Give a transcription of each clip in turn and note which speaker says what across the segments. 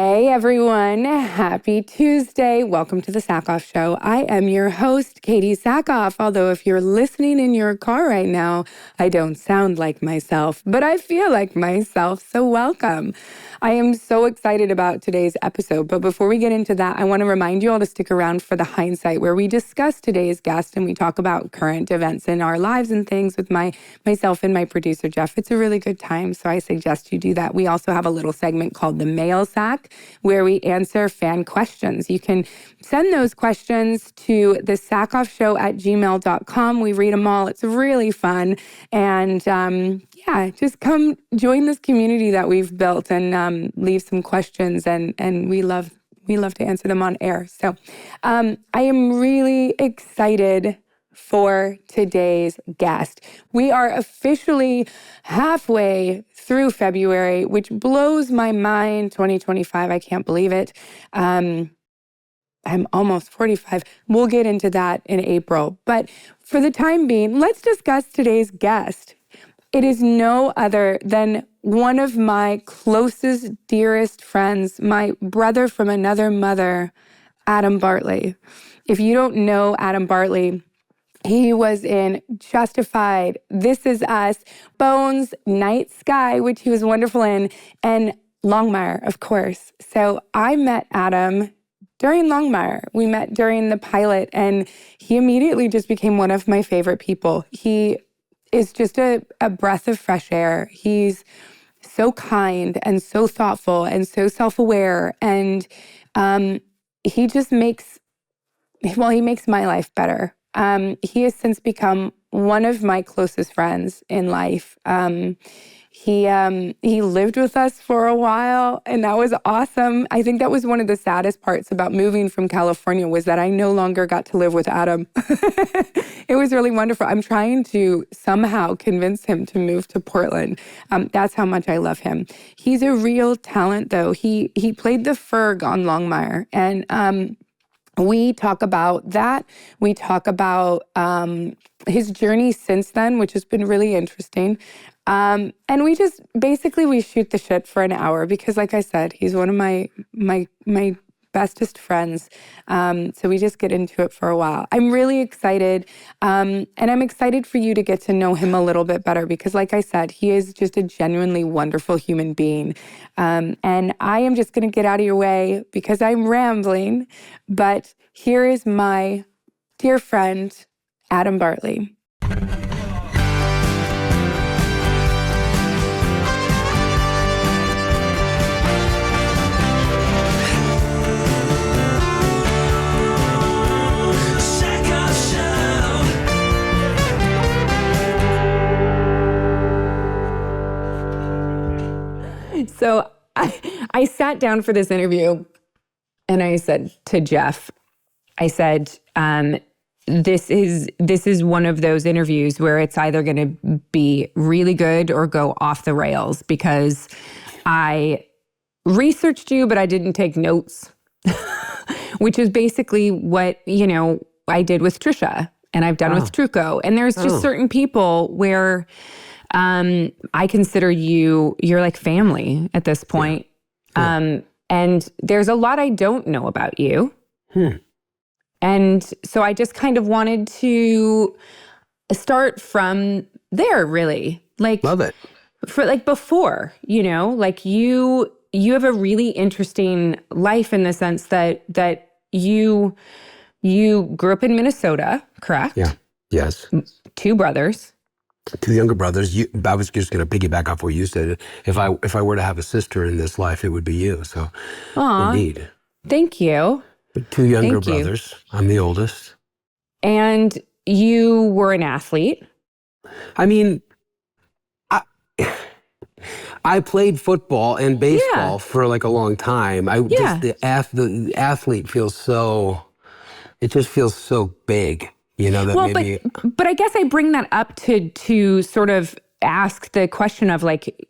Speaker 1: Hey everyone, happy Tuesday. Welcome to the Sackhoff Show. I am your host, Katee Sackhoff. Although if you're listening in your car right now, I don't sound like myself, but I feel like myself, so welcome. I am so excited about today's episode, but before we get into that, I want to remind you all to stick around for the hindsight, where we discuss today's guest and we talk about current events in our lives and things with myself and my producer, Jeff. It's a really good time, so I suggest you do that. We also have a little segment called the Mail Sack, where we answer fan questions. You can send those questions to the sackhoffshow@gmail.com. We read them all. It's really fun. And just come join this community that we've built and leave some questions. And we love to answer them on air. So I am really excited for today's guest. We are officially halfway through February, which blows my mind. 2025, I can't believe it. I'm almost 45. We'll get into that in April. But for the time being, let's discuss today's guest. It is no other than one of my closest, dearest friends, my brother from another mother, Adam Bartley. If you don't know Adam Bartley, he was in Justified, This Is Us, Bones, Night Sky, which he was wonderful in, and Longmire, of course. So I met Adam during Longmire. We met during the pilot, and he immediately just became one of my favorite people. He is just a breath of fresh air. He's so kind and so thoughtful and so self-aware. And he just makes my life better. He has since become one of my closest friends in life. He lived with us for a while, and that was awesome. I think that was one of the saddest parts about moving from California, was that I no longer got to live with Adam. It was really wonderful. I'm trying to somehow convince him to move to Portland. That's how much I love him. He's a real talent, though. He played the Ferg on Longmire, and we talk about that. We talk about his journey since then, which has been really interesting. And we just, basically we shoot the shit for an hour because, like I said, he's one of my bestest friends. So we just get into it for a while. I'm really excited. And I'm excited for you to get to know him a little bit better because, like I said, he is just a genuinely wonderful human being. And I am just going to get out of your way because I'm rambling. But here is my dear friend, Adam Bartley. So I sat down for this interview and I said to Jeff, I said, this is one of those interviews where it's either going to be really good or go off the rails, because I researched you, but I didn't take notes, which is basically what, I did with Trisha and I've done with Truco. And there's just certain people where I consider you're like family at this point. Yeah. And there's a lot I don't know about you. And so I just kind of wanted to start from there, really.
Speaker 2: Love it.
Speaker 1: For before, you have a really interesting life in the sense that you grew up in Minnesota, correct?
Speaker 2: Yeah. Yes.
Speaker 1: 2 brothers.
Speaker 2: 2 younger brothers. I was just going to piggyback off what you said. If I were to have a sister in this life, it would be you. So, indeed.
Speaker 1: Thank you.
Speaker 2: 2 younger brothers. I'm the oldest.
Speaker 1: And you were an athlete.
Speaker 2: I mean, I played football and baseball for a long time. Just the athlete feels so. It just feels so big.
Speaker 1: But I guess I bring that up to sort of ask the question of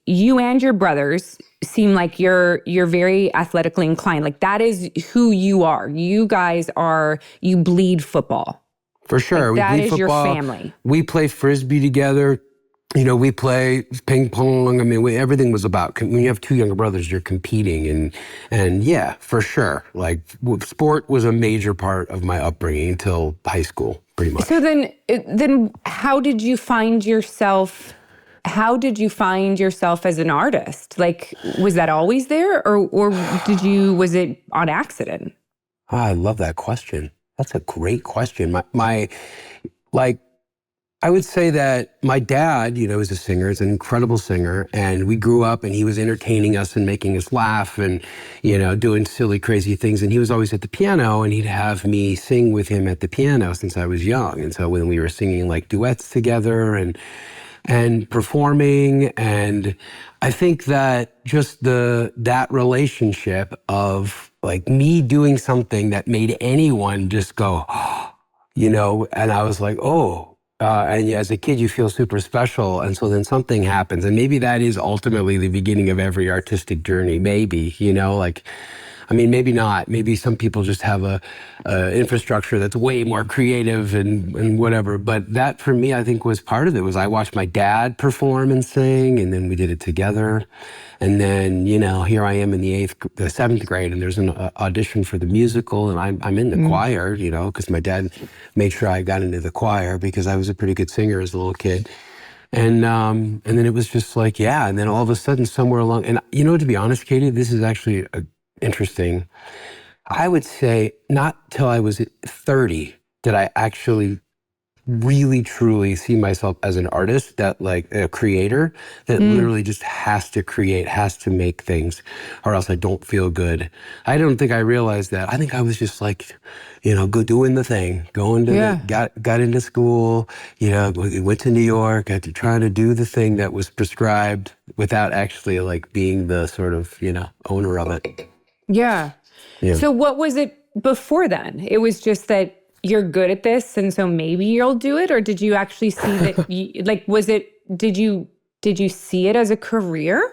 Speaker 1: you and your brothers seem like you're very athletically inclined. That is who you are. You guys you bleed football.
Speaker 2: For sure.
Speaker 1: That is
Speaker 2: football.
Speaker 1: Your family.
Speaker 2: We play Frisbee together. We play ping pong. I mean, everything was about, when you have two younger brothers, you're competing. And yeah, for sure. Like, sport was a major part of my upbringing until high school, pretty much.
Speaker 1: So then how did you find yourself as an artist? Like, was that always there, or was it on accident?
Speaker 2: Oh, I love that question. That's a great question. I would say that my dad, is a singer, is an incredible singer. And we grew up and he was entertaining us and making us laugh and, doing silly, crazy things. And he was always at the piano and he'd have me sing with him at the piano since I was young. And so when we were singing like duets together and performing, and I think that just that relationship of like me doing something that made anyone just go, and I was like, oh. And as a kid, you feel super special. And so then something happens. And maybe that is ultimately the beginning of every artistic journey. Maybe, maybe not. Maybe some people just have a infrastructure that's way more creative and whatever. But that, for me, I think was part of it. Was I watched my dad perform and sing, and then we did it together. And then, here I am in the 7th grade, and there's an audition for the musical, and I'm in the choir, because my dad made sure I got into the choir because I was a pretty good singer as a little kid. And then it was just like, yeah. And then all of a sudden, somewhere along, and to be honest, Katee, this is actually interesting. I would say not till I was 30 did I actually really truly see myself as an artist, that like a creator that literally just has to create, has to make things, or else I don't feel good. I don't think I realized that. I think I was just like, go doing the thing, going to got into school, went to New York, got to trying to do the thing that was prescribed without actually like being the sort of, owner of it.
Speaker 1: Yeah. So what was it before then? It was just that you're good at this, and so maybe you'll do it? Or did you actually see that, did you see it as a career?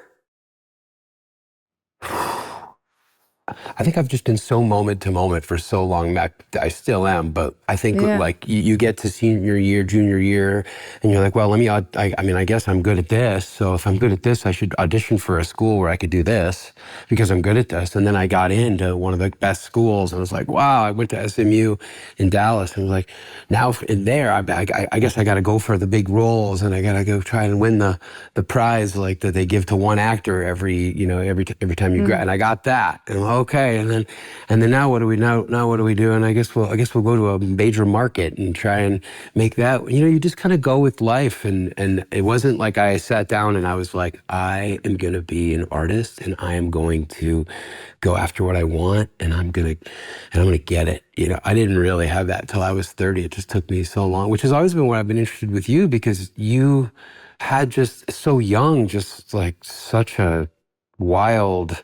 Speaker 2: I think I've just been so moment to moment for so long. I still am, but I think like you get to senior year, junior year, and you're like, well, I guess I'm good at this. So if I'm good at this, I should audition for a school where I could do this because I'm good at this. And then I got into one of the best schools, and I was like, wow, I went to SMU in Dallas, and I was like, now in there, I guess I got to go for the big roles, and I got to go try and win the prize like that they give to one actor every time you grad. And I got that, and I'm like, okay, and then now what do we do? And I guess we'll go to a major market and try and make that. You just kind of go with life, and it wasn't like I sat down and I was like, I am gonna be an artist and I am going to go after what I want, and I'm gonna get it. I didn't really have that till I was 30. It just took me so long, which has always been what I've been interested with you, because you had just so young, just like such a wild,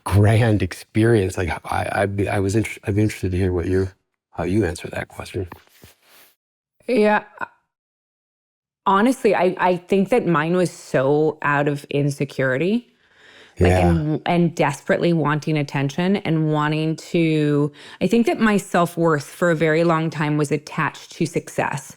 Speaker 2: grand experience. Like I'd be interested to hear how you answer that question.
Speaker 1: Yeah. Honestly, I think that mine was so out of insecurity. And desperately wanting attention and wanting to, I think that my self-worth for a very long time was attached to success.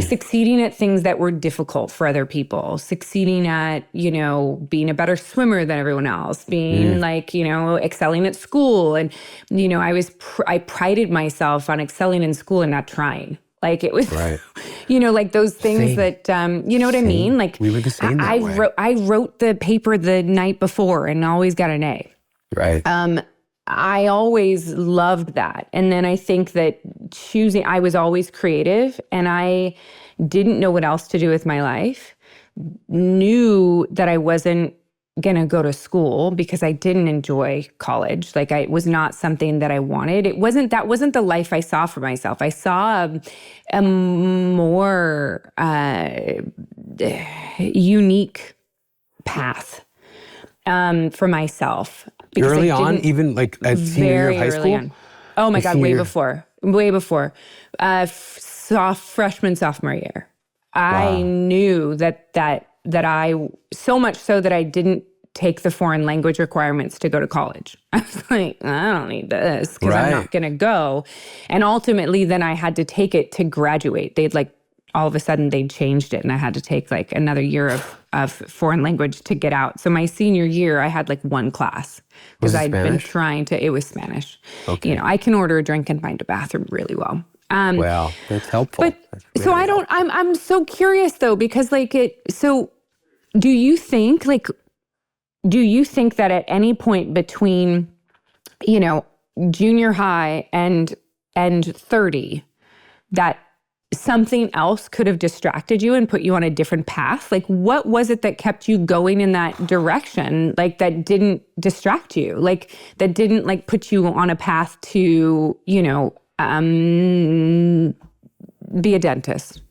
Speaker 1: Succeeding at things that were difficult for other people, succeeding at, being a better swimmer than everyone else, being excelling at school. And, I prided myself on excelling in school and not trying. Like it was,
Speaker 2: right.
Speaker 1: Like those things that, you know what I mean? Like
Speaker 2: we were the same that way.
Speaker 1: I wrote the paper the night before and always got an A.
Speaker 2: Right.
Speaker 1: I always loved that. And then I think that I was always creative, and I didn't know what else to do with my life. Knew that I wasn't going to go to school because I didn't enjoy college. Like it was not something that I wanted. That wasn't the life I saw for myself. I saw a more unique path for myself.
Speaker 2: Early on, even like at senior year of high school? On.
Speaker 1: Oh my God, way before. Freshman, sophomore year. Wow. I knew that I, so much so that I didn't take the foreign language requirements to go to college. I was like, I don't need this because I'm not going to go. And ultimately then I had to take it to graduate. They'd
Speaker 3: all of a sudden they changed it and I had to take like another year of foreign language to get out. So my senior year, I had like one class because I'd been trying to, it was Spanish.
Speaker 2: Okay.
Speaker 3: You know, I can order a drink and find a bathroom really well.
Speaker 2: Wow, that's helpful.
Speaker 3: But so I don't, I'm so curious though, because like so do you think that at any point between, you know, junior high and 30, that something else could have distracted you and put you on a different path? Like, what was it that kept you going in that direction? Like, that didn't distract you? Like, that didn't like put you on a path to, you know, be a dentist?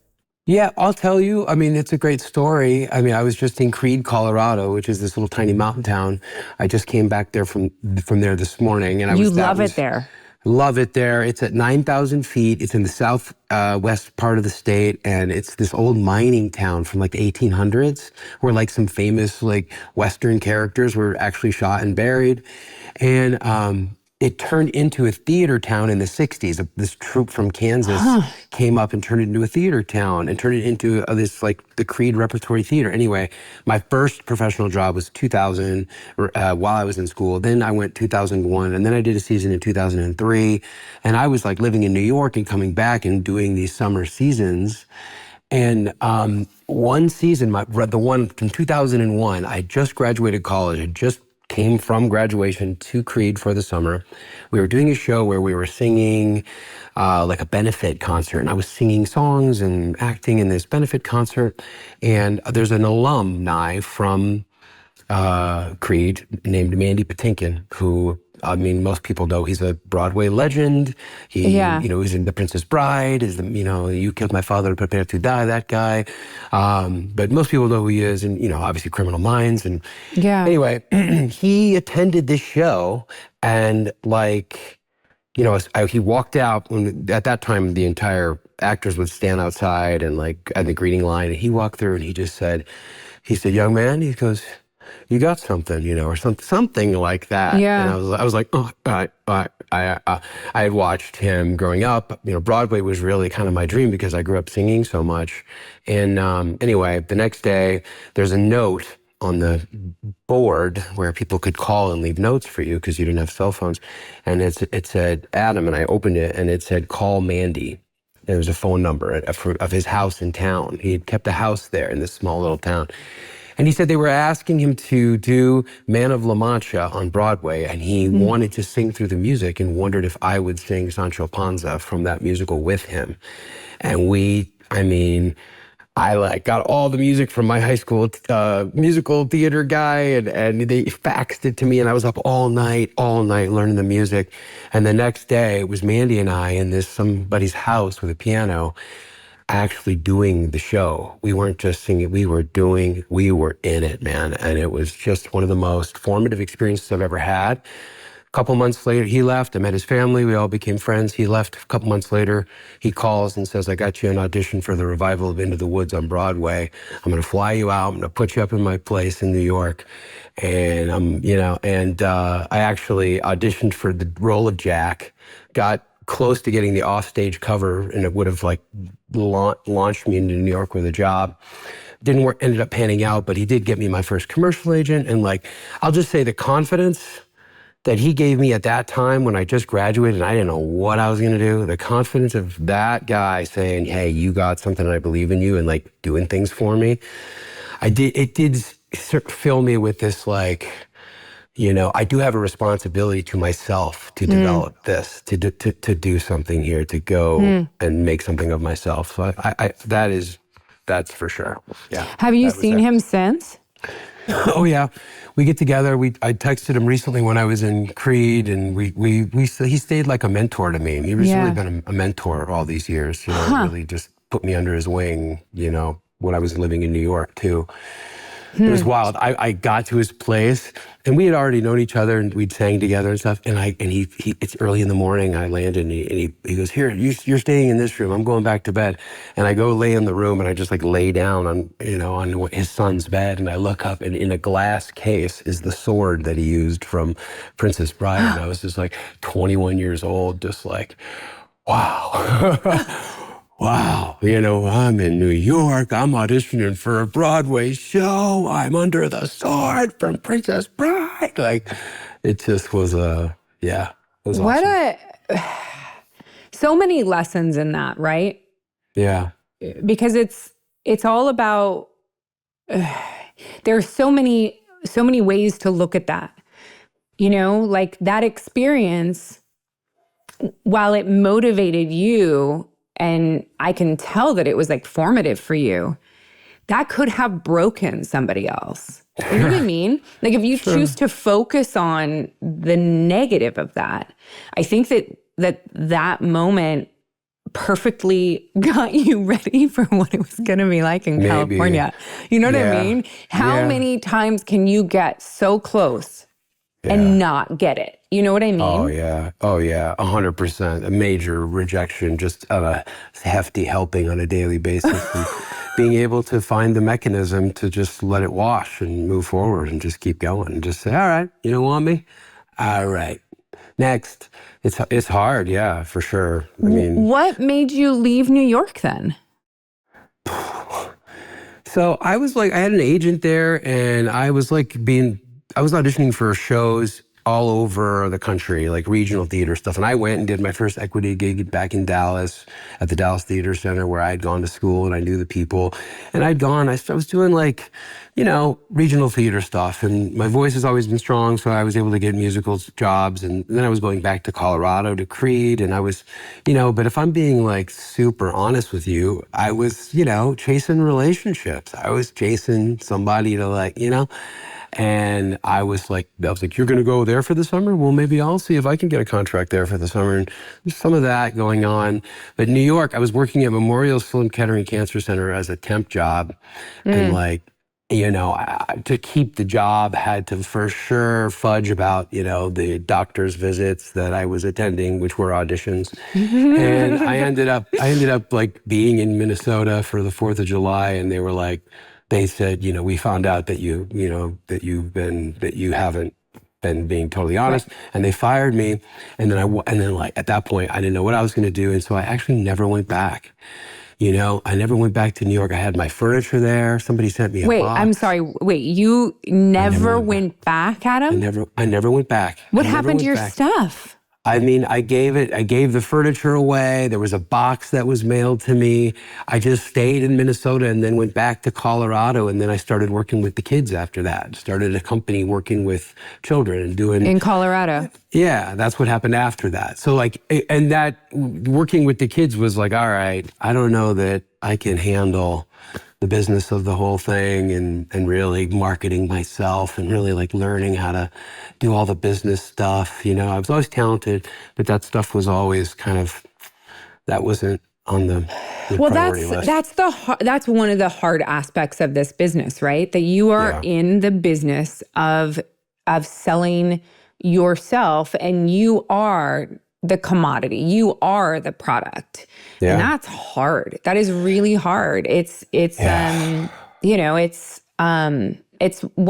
Speaker 2: Yeah, I'll tell you. I mean, it's a great story. I mean, I was just in Creede, Colorado, which is this little tiny mountain town. I just came back there from there this morning, and
Speaker 3: You love it there.
Speaker 2: Love it there. It's at 9,000 feet. It's in the southwest part of the state, and it's this old mining town from like the 1800s, where like some famous like Western characters were actually shot and buried, and it turned into a theater town in the 60s. This troupe from Kansas came up and turned it into a theater town and turned it into this like the Creede Repertory Theater. Anyway, my first professional job was 2000 while I was in school. Then I went 2001, and then I did a season in 2003. And I was like living in New York and coming back and doing these summer seasons. And one season, the one from 2001, I just graduated college. I just came from graduation to Creede for the summer. We were doing a show where we were singing like a benefit concert, and I was singing songs and acting in this benefit concert. And there's an alumni from Creede named Mandy Patinkin, who, I mean, most people know he's a Broadway legend. He, you know, he's in The Princess Bride, you know, You Killed My Father, Prepare to Die, that guy. But most people know who he is, and, you know, obviously Criminal Minds. And anyway, he attended this show, and like, you know, he walked out at that time, the entire actors would stand outside and like at the greeting line, and he walked through and he said, young man, he goes, you got something, you know, or something like that.
Speaker 3: Yeah.
Speaker 2: And I was like, oh, I had watched him growing up. You know, Broadway was really kind of my dream because I grew up singing so much. And anyway, the next day, there's a note on the board where people could call and leave notes for you because you didn't have cell phones. And it said, Adam, and I opened it, and it said, call Mandy. There was a phone number of his house in town. He had kept a house there in this small little town. And he said they were asking him to do Man of La Mancha on Broadway, and he wanted to sing through the music and wondered if I would sing Sancho Panza from that musical with him. And I like got all the music from my high school musical theater guy, and they faxed it to me, and I was up all night learning the music. And the next day, it was Mandy and I in somebody's house with a piano, actually doing the show. We weren't just singing, we were in it, man. And it was just one of the most formative experiences I've ever had. A couple months later, he left. I met his family. We all became friends. He left a couple months later. He calls and says, I got you an audition for the revival of Into the Woods on Broadway. I'm going to fly you out. I'm going to put you up in my place in New York. And I actually auditioned for the role of Jack, got close to getting the offstage cover, and it would have like launched me into New York with a job. Didn't work, ended up panning out, but he did get me my first commercial agent. And like, I'll just say the confidence that he gave me at that time when I just graduated and I didn't know what I was going to do, the confidence of that guy saying, hey, you got something and I believe in you, and like doing things for me. It did fill me with this like, you know, I do have a responsibility to myself to develop this, to do something here, to go and make something of myself. So that's for sure. Yeah.
Speaker 3: Have you seen him since?
Speaker 2: Oh yeah, we get together. I texted him recently when I was in Creede, and he stayed like a mentor to me. He's really been a mentor all these years. You know, really just put me under his wing. You know, when I was living in New York too. It was wild. I got to his place, and we had already known each other, and we'd sang together and stuff. And he it's early in the morning. I landed, and he goes, "Here, you're staying in this room. I'm going back to bed." And I go lay in the room, and I just like lay down on his son's bed, and I look up, and in a glass case is the sword that he used from Princess Bride. And I was just like 21 years old, just like, wow. wow, I'm in New York. I'm auditioning for a Broadway show. I'm under the sword from Princess Bride. Like, it just was it was
Speaker 3: What
Speaker 2: awesome.
Speaker 3: So many lessons in that, right?
Speaker 2: Yeah.
Speaker 3: Because it's all about, there are so many ways to look at that. Like that experience, while it motivated you, and I can tell that it was like formative for you, that could have broken somebody else. You know what I mean? Like if you choose to focus on the negative of that, I think that moment perfectly got you ready for what it was going to be like in California. You know what I mean? How many times can you get so close and not get it? You know what I mean?
Speaker 2: Oh, yeah. 100%. A major rejection, just a hefty helping on a daily basis. And being able to find the mechanism to just let it wash and move forward and just keep going and just say, all right, you don't want me? All right. Next. It's hard, yeah, for sure. I mean,
Speaker 3: what made you leave New York then?
Speaker 2: So I had an agent there, and I was auditioning for shows all over the country, like regional theater stuff. And I went and did my first equity gig back in Dallas at the Dallas Theater Center, where I had gone to school and I knew the people. And I was doing regional theater stuff. And my voice has always been strong, so I was able to get musical jobs. And then I was going back to Colorado to Creed. And I was, but if I'm being like super honest with you, I was, chasing relationships. I was chasing somebody to and I was like, you're going to go there for the summer? Well, maybe I'll see if I can get a contract there for the summer. And there's some of that going on. But New York, I was working at Memorial Sloan Kettering Cancer Center as a temp job. And to keep the job, had to for sure fudge about, the doctor's visits that I was attending, which were auditions. And I ended up like being in Minnesota for the 4th of July. And they said, we found out that you haven't been being totally honest. Right. And they fired me. And then at that point, I didn't know what I was going to do. And so I actually never went back. I never went back to New York. I had my furniture there. Somebody sent me a box.
Speaker 3: I'm sorry. Wait, you never went back, Adam?
Speaker 2: I never went back.
Speaker 3: What happened to your stuff?
Speaker 2: I mean, I gave the furniture away. There was a box that was mailed to me. I just stayed in Minnesota and then went back to Colorado. And then I started working with the kids after that. Started a company working with children and doing...
Speaker 3: In Colorado?
Speaker 2: Yeah, that's what happened after that. So and that working with the kids was like, all right, I don't know that I can handle the business of the whole thing and really marketing myself and really learning how to do all the business stuff. I was always talented, but that stuff was always that wasn't on the priority list.
Speaker 3: That's one of the hard aspects of this business, right? That you are in the business of selling yourself, and you are the commodity. You are the product. Yeah. And that's hard. That is really hard. It's one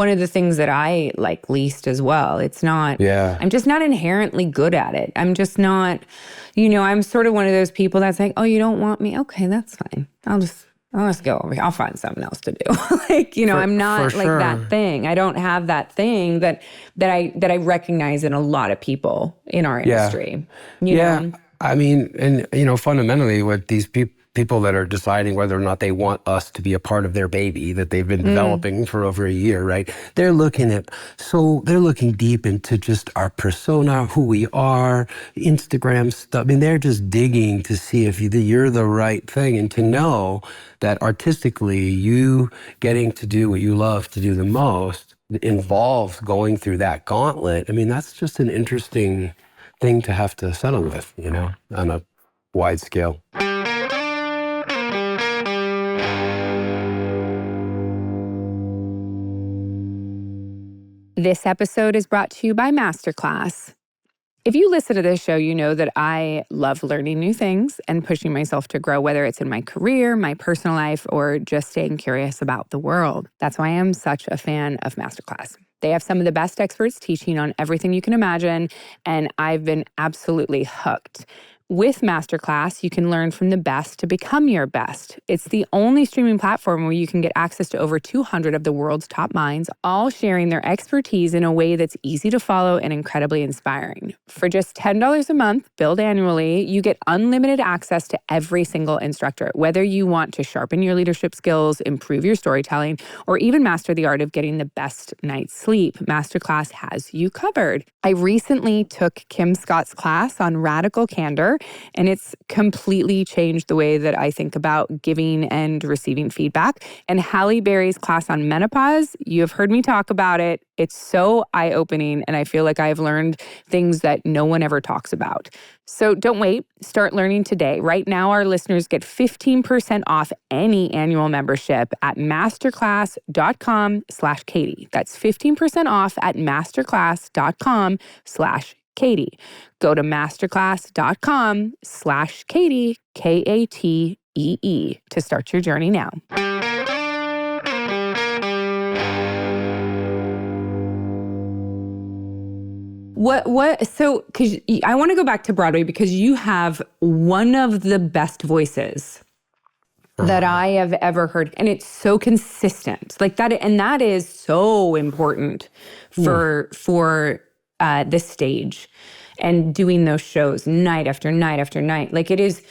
Speaker 3: of the things that I like least as well. It's not, I'm just not inherently good at it. I'm just not, I'm sort of one of those people that's like, oh, you don't want me? Okay, that's fine. I'll just go over here. I'll find something else to do. I'm not like that thing. I don't have that thing that I recognize in a lot of people in our industry. You know?
Speaker 2: I mean, and fundamentally what these people that are deciding whether or not they want us to be a part of their baby that they've been developing for over a year, right? They're looking deep into just our persona, who we are, Instagram stuff. I mean, they're just digging to see if you're the right thing, and to know that artistically you getting to do what you love to do the most involves going through that gauntlet. I mean, that's just an interesting thing to have to settle with, on a wide scale.
Speaker 3: This episode is brought to you by Masterclass. If you listen to this show, you know that I love learning new things and pushing myself to grow, whether it's in my career, my personal life, or just staying curious about the world. That's why I'm such a fan of Masterclass. They have some of the best experts teaching on everything you can imagine, and I've been absolutely hooked. with Masterclass, you can learn from the best to become your best. It's the only streaming platform where you can get access to over 200 of the world's top minds, all sharing their expertise in a way that's easy to follow and incredibly inspiring. For just $10 a month, billed annually, you get unlimited access to every single instructor, whether you want to sharpen your leadership skills, improve your storytelling, or even master the art of getting the best night's sleep. Masterclass has you covered. I recently took Kim Scott's class on radical candor, and it's completely changed the way that I think about giving and receiving feedback. And Halle Berry's class on menopause, you have heard me talk about it. It's so eye-opening, and I feel like I've learned things that no one ever talks about. So don't wait. Start learning today. Right now, our listeners get 15% off any annual membership at masterclass.com/Katee. That's 15% off at masterclass.com/Katee. Go to masterclass.com/Katee, Katee, to start your journey now. So, because I want to go back to Broadway because you have one of the best voices that I have ever heard. And it's so consistent like that. And that is so important for the stage and doing those shows night after night after night. Like it is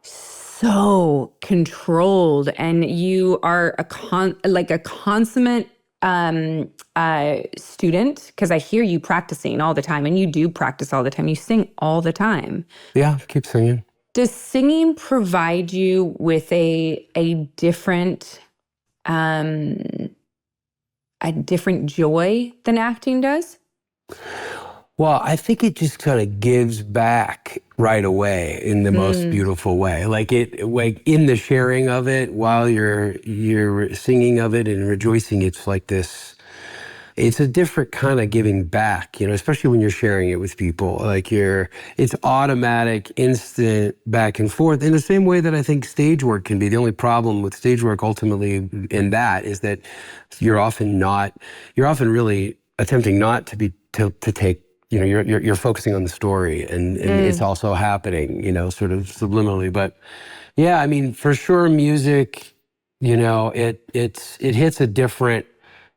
Speaker 3: so controlled, and you are a consummate student, because I hear you practicing all the time, and you do practice all the time. You sing all the time.
Speaker 2: Yeah, keep singing.
Speaker 3: Does singing provide you with a different joy than acting does?
Speaker 2: Well, I think it just kind of gives back right away in the most beautiful way. Like in the sharing of it while you're singing of it and rejoicing, it's like this. It's a different kind of giving back, especially when you're sharing it with people. Like it's automatic, instant back and forth in the same way that I think stage work can be. The only problem with stage work ultimately in that is that you're often really attempting not to take, you're focusing on the story and it's also happening, sort of subliminally. But yeah, I mean, for sure, music, it hits a different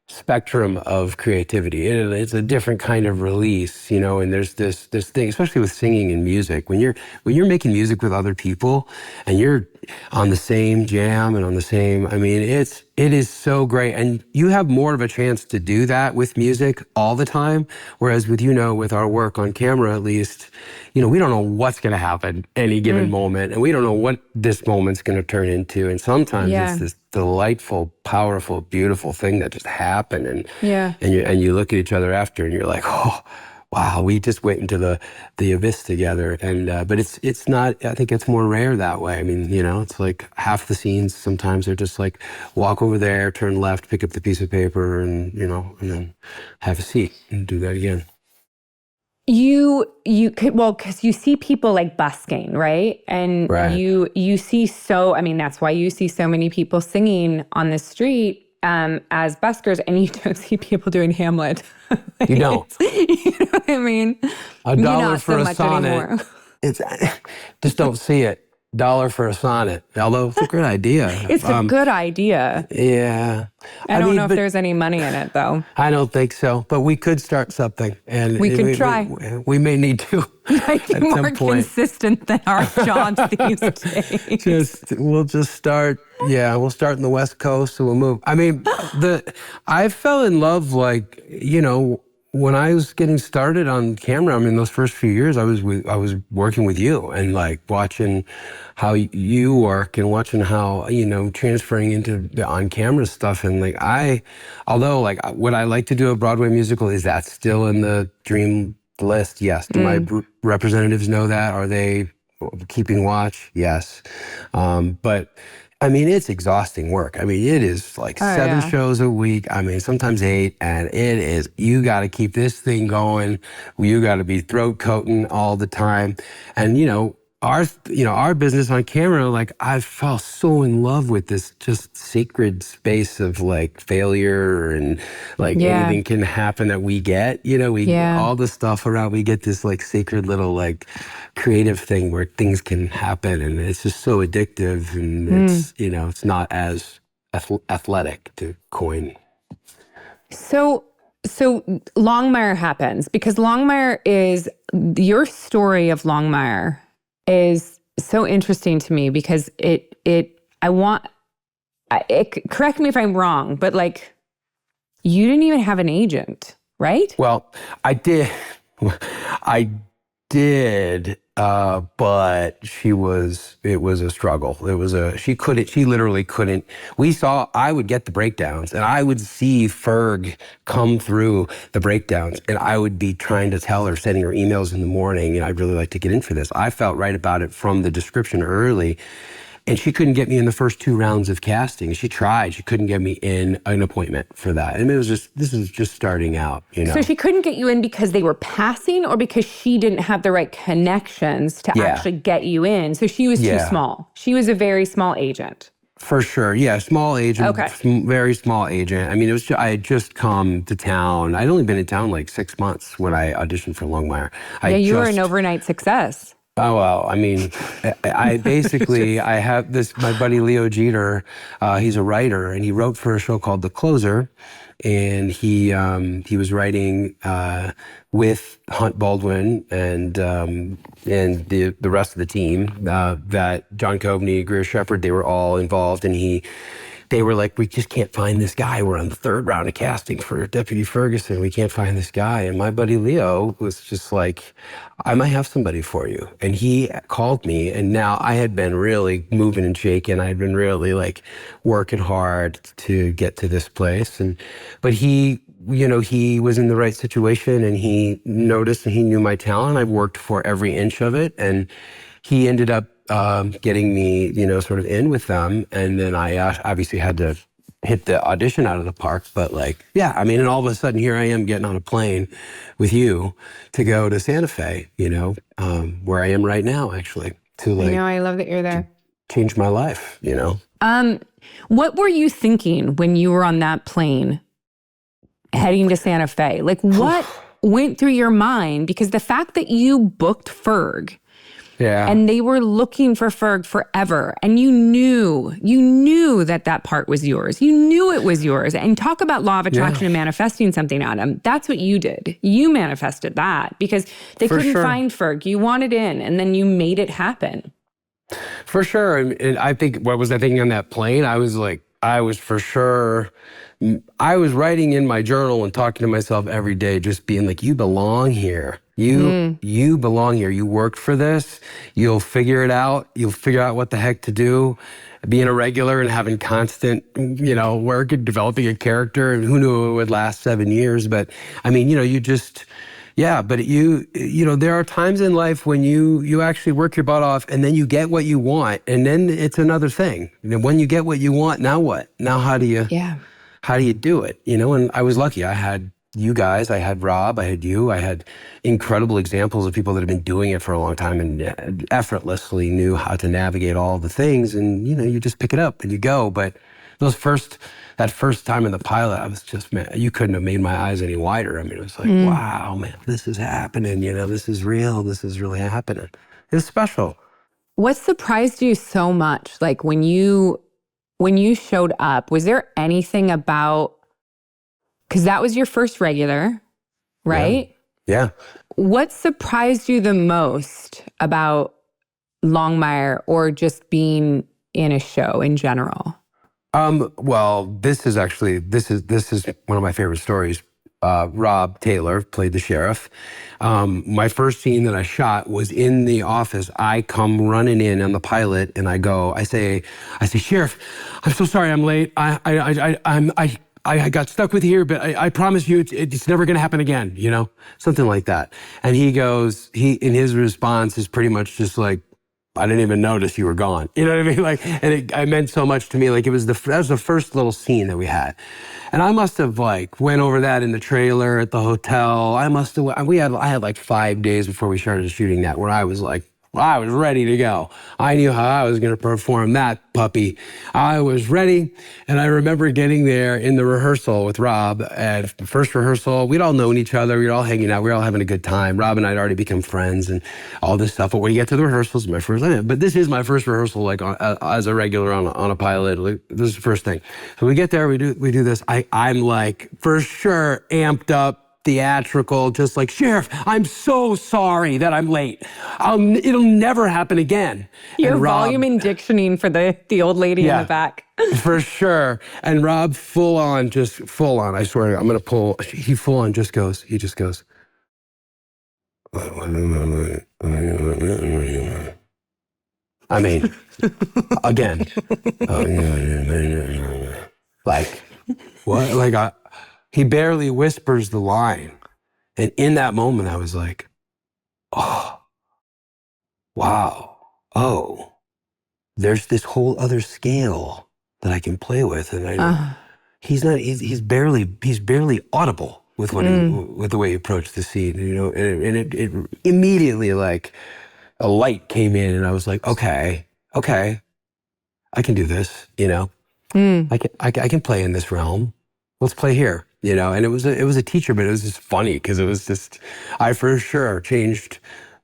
Speaker 2: spectrum of creativity. It's a different kind of release, and there's this thing, especially with singing and music, when you're making music with other people and you're on the same jam and on the same, I mean, it is so great. And you have more of a chance to do that with music all the time. Whereas with our work on camera, at least, we don't know what's going to happen any given moment. And we don't know what this moment's going to turn into. And sometimes it's this delightful, powerful, beautiful thing that just happened. And you look at each other after and you're like, oh, wow, we just went into the abyss together. And but it's not, I think it's more rare that way. I mean, it's like half the scenes sometimes are just like walk over there, turn left, pick up the piece of paper and then have a seat and do that again.
Speaker 3: You could, well, because you see people like busking, right? And you see that's why you see so many people singing on the street as buskers, and you don't see people doing Hamlet.
Speaker 2: You don't.
Speaker 3: You know what I mean?
Speaker 2: $1 for
Speaker 3: so
Speaker 2: a sonnet. It's just don't see it. $1 for a sonnet. Although it's a good idea.
Speaker 3: It's a good idea.
Speaker 2: Yeah.
Speaker 3: I don't know if there's any money in it, though.
Speaker 2: I don't think so. But we could start something. And
Speaker 3: we could try.
Speaker 2: We may need to.
Speaker 3: Might be more consistent than our jobs these days.
Speaker 2: We'll just start. Yeah, we'll start in the West Coast and we'll move. I mean, I fell in love, when I was getting started on camera. I mean, those first few years, I was working with you and watching how you work and watching how transferring into the on camera stuff. And would I like to do a Broadway musical? Is that still in the dream list? Yes. Do my representatives know that? Are they keeping watch? Yes. But I mean, it's exhausting work. I mean, it is 7 shows a week. I mean, sometimes 8, and you got to keep this thing going. You got to be throat coating all the time. And, our business on camera, like I fell so in love with this just sacred space of like failure and like anything can happen that we get, all the stuff around, we get this like sacred little like creative thing where things can happen, and it's just so addictive, and it's not as athletic, to coin.
Speaker 3: So Longmire happens because Longmire is, your story of Longmire is so interesting to me because correct me if I'm wrong, but like you didn't even have an agent, right?
Speaker 2: Well, I did, but it was a struggle. She literally couldn't. I would get the breakdowns and I would see Ferg come through the breakdowns, and I would be trying to tell her, sending her emails in the morning, I'd really like to get in for this. I felt right about it from the description early. And she couldn't get me in the first 2 rounds of casting. She tried. She couldn't get me in an appointment for that. And this is just starting out, So
Speaker 3: she couldn't get you in because they were passing, or because she didn't have the right connections to actually get you in? So she was too small. She was a very small agent.
Speaker 2: For sure. Yeah. Small agent. Okay. Very small agent. I mean, I had just come to town. I'd only been in town like 6 months when I auditioned for Longmire.
Speaker 3: You were an overnight success.
Speaker 2: Oh, well, I mean, I have my buddy Leo Jeter, he's a writer, and he wrote for a show called The Closer, and he was writing with Hunt Baldwin and the rest of the team, that John Coveney, Greer Shepard, they were all involved, and they were like, we just can't find this guy. We're on the 3rd round of casting for Deputy Ferguson. We can't find this guy. And my buddy Leo was just like, I might have somebody for you. And he called me, and now I had been really moving and shaking. I had been really like working hard to get to this place. But he was in the right situation, and he noticed, and he knew my talent. I worked for every inch of it. And he ended up getting me, sort of in with them. And then I obviously had to hit the audition out of the park. But and all of a sudden here I am getting on a plane with you to go to Santa Fe, where I am right now, actually.
Speaker 3: I love that you're there.
Speaker 2: Change my life,
Speaker 3: What were you thinking when you were on that plane heading to Santa Fe? Like, what went through your mind? Because the fact that you booked Ferg, and they were looking for Ferg forever, and you knew that part was yours. You knew it was yours. And talk about law of attraction and manifesting something, Adam. That's what you did. You manifested that because they couldn't find Ferg. You wanted in, and then you made it happen.
Speaker 2: For sure. And I think, what was I thinking on that plane? I was writing in my journal and talking to myself every day, just being like, you belong here. You belong here. You worked for this. You'll figure it out. You'll figure out what the heck to do. Being a regular and having constant, work and developing a character, and who knew it would last 7 years. But I mean, there are times in life when you actually work your butt off, and then you get what you want, and then it's another thing. And when you get what you want, now what? Now how do you do it? And I was lucky. I had you guys, I had Rob, I had you, I had incredible examples of people that have been doing it for a long time and effortlessly knew how to navigate all the things. And, you just pick it up and you go. But that first time in the pilot, I was just, man, you couldn't have made my eyes any wider. I mean, it was like, wow, man, this is happening. This is real. This is really happening. It's special.
Speaker 3: What surprised you so much? Like when you showed up, was there anything about, because that was your first regular, right?
Speaker 2: Yeah.
Speaker 3: What surprised you the most about Longmire, or just being in a show in general?
Speaker 2: Well, this is one of my favorite stories. Rob Taylor played the sheriff. My first scene that I shot was in the office. I come running in on the pilot, and I say, Sheriff, I'm so sorry I'm late. I got stuck with here, but I promise you it's never going to happen again, something like that. And he goes, in his response is pretty much just like, I didn't even notice you were gone. You know what I mean? Like, and it meant so much to me. Like, that was the first little scene that we had. And I must have went over that in the trailer at the hotel. I had 5 days before we started shooting that, where I was like I was ready to go. I knew how I was going to perform that puppy. I was ready. And I remember getting there in the rehearsal with Rob. At first rehearsal, we'd all known each other. We were all hanging out. We were all having a good time. Rob and I had already become friends and all this stuff. But when you get to the rehearsals, but this is my first rehearsal, like as a regular on a pilot. Like, this is the first thing. So we get there, we do this. I'm like, for sure, amped up, theatrical, just like, Sheriff, I'm so sorry that I'm late. It'll never happen again.
Speaker 3: You're
Speaker 2: and Rob,
Speaker 3: volume and dictioning for the old lady in the back.
Speaker 2: For sure. And Rob full on, I swear, I'm going to pull, he full on just goes, I mean, again, like, what? Like, he barely whispers the line. And in that moment, I was like, oh, wow. Oh, there's this whole other scale that I can play with. And I know he's barely audible with what with the way he approached the scene, you know, and it immediately, like, a light came in and I was like, okay, I can do this, you know, I can play in this realm. Let's play here. You know, and it was a teacher, but it was just funny because it was just, I for sure changed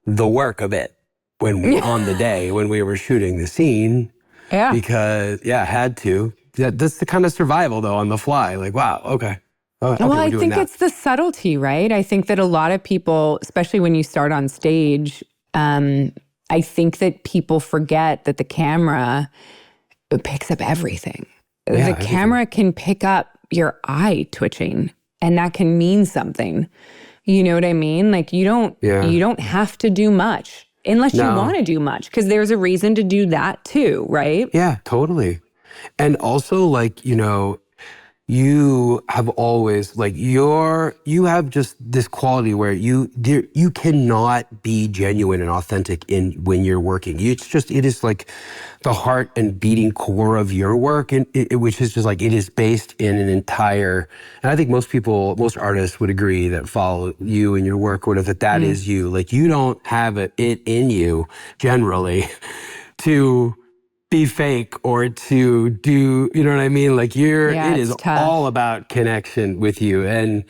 Speaker 2: the work a bit on the day when we were shooting the scene. Yeah. Because, had to. That's the kind of survival, though, on the fly. Like, wow, okay. Okay,
Speaker 3: well, I think it's the subtlety, right? I think that a lot of people, especially when you start on stage, I think that people forget that the camera picks up everything. Yeah, the camera can pick up your eye twitching, and that can mean something. You know what I mean? Like, you don't have to do much unless you want to do much, because there's a reason to do that too, right? Yeah,
Speaker 2: totally. And also, like, you know, you have always, like, you have just this quality where you cannot be genuine and authentic when you're working. It is like the heart and beating core of your work, and which is just like, it is based in an entire, and I think most artists would agree that follow you and your work, that is you. Like, you don't have it in you generally to be fake or to do, you know what I mean? Like, it is tough. All about connection with you. And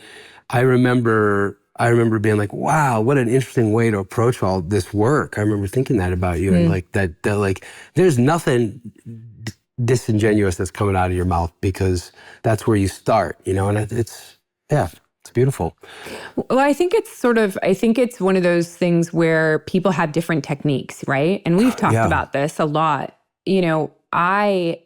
Speaker 2: I remember being like, wow, what an interesting way to approach all this work. I remember thinking that about you, and like that like, there's nothing disingenuous that's coming out of your mouth, because that's where you start, you know, and it's beautiful.
Speaker 3: Well, I think it's one of those things where people have different techniques, right? And we've talked about this a lot. You know, I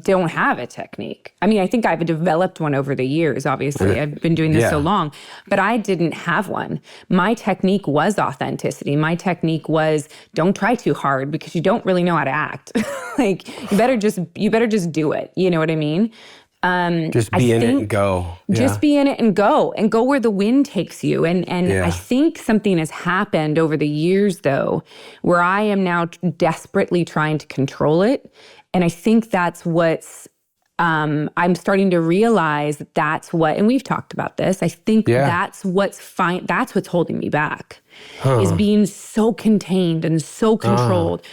Speaker 3: don't have a technique. I mean, I think I've developed one over the years, obviously. I've been doing this so long, but I didn't have one. My technique was authenticity. My technique was, don't try too hard, because you don't really know how to act. Like, you better just do it. You know what I mean?
Speaker 2: Just be in it and go.
Speaker 3: Just be in it and go where the wind takes you. And I think something has happened over the years, though, where I am now desperately trying to control it. And I think that's what's, I'm starting to realize that's what, and we've talked about this, I think that's what's fine. That's what's holding me back, is being so contained and so controlled.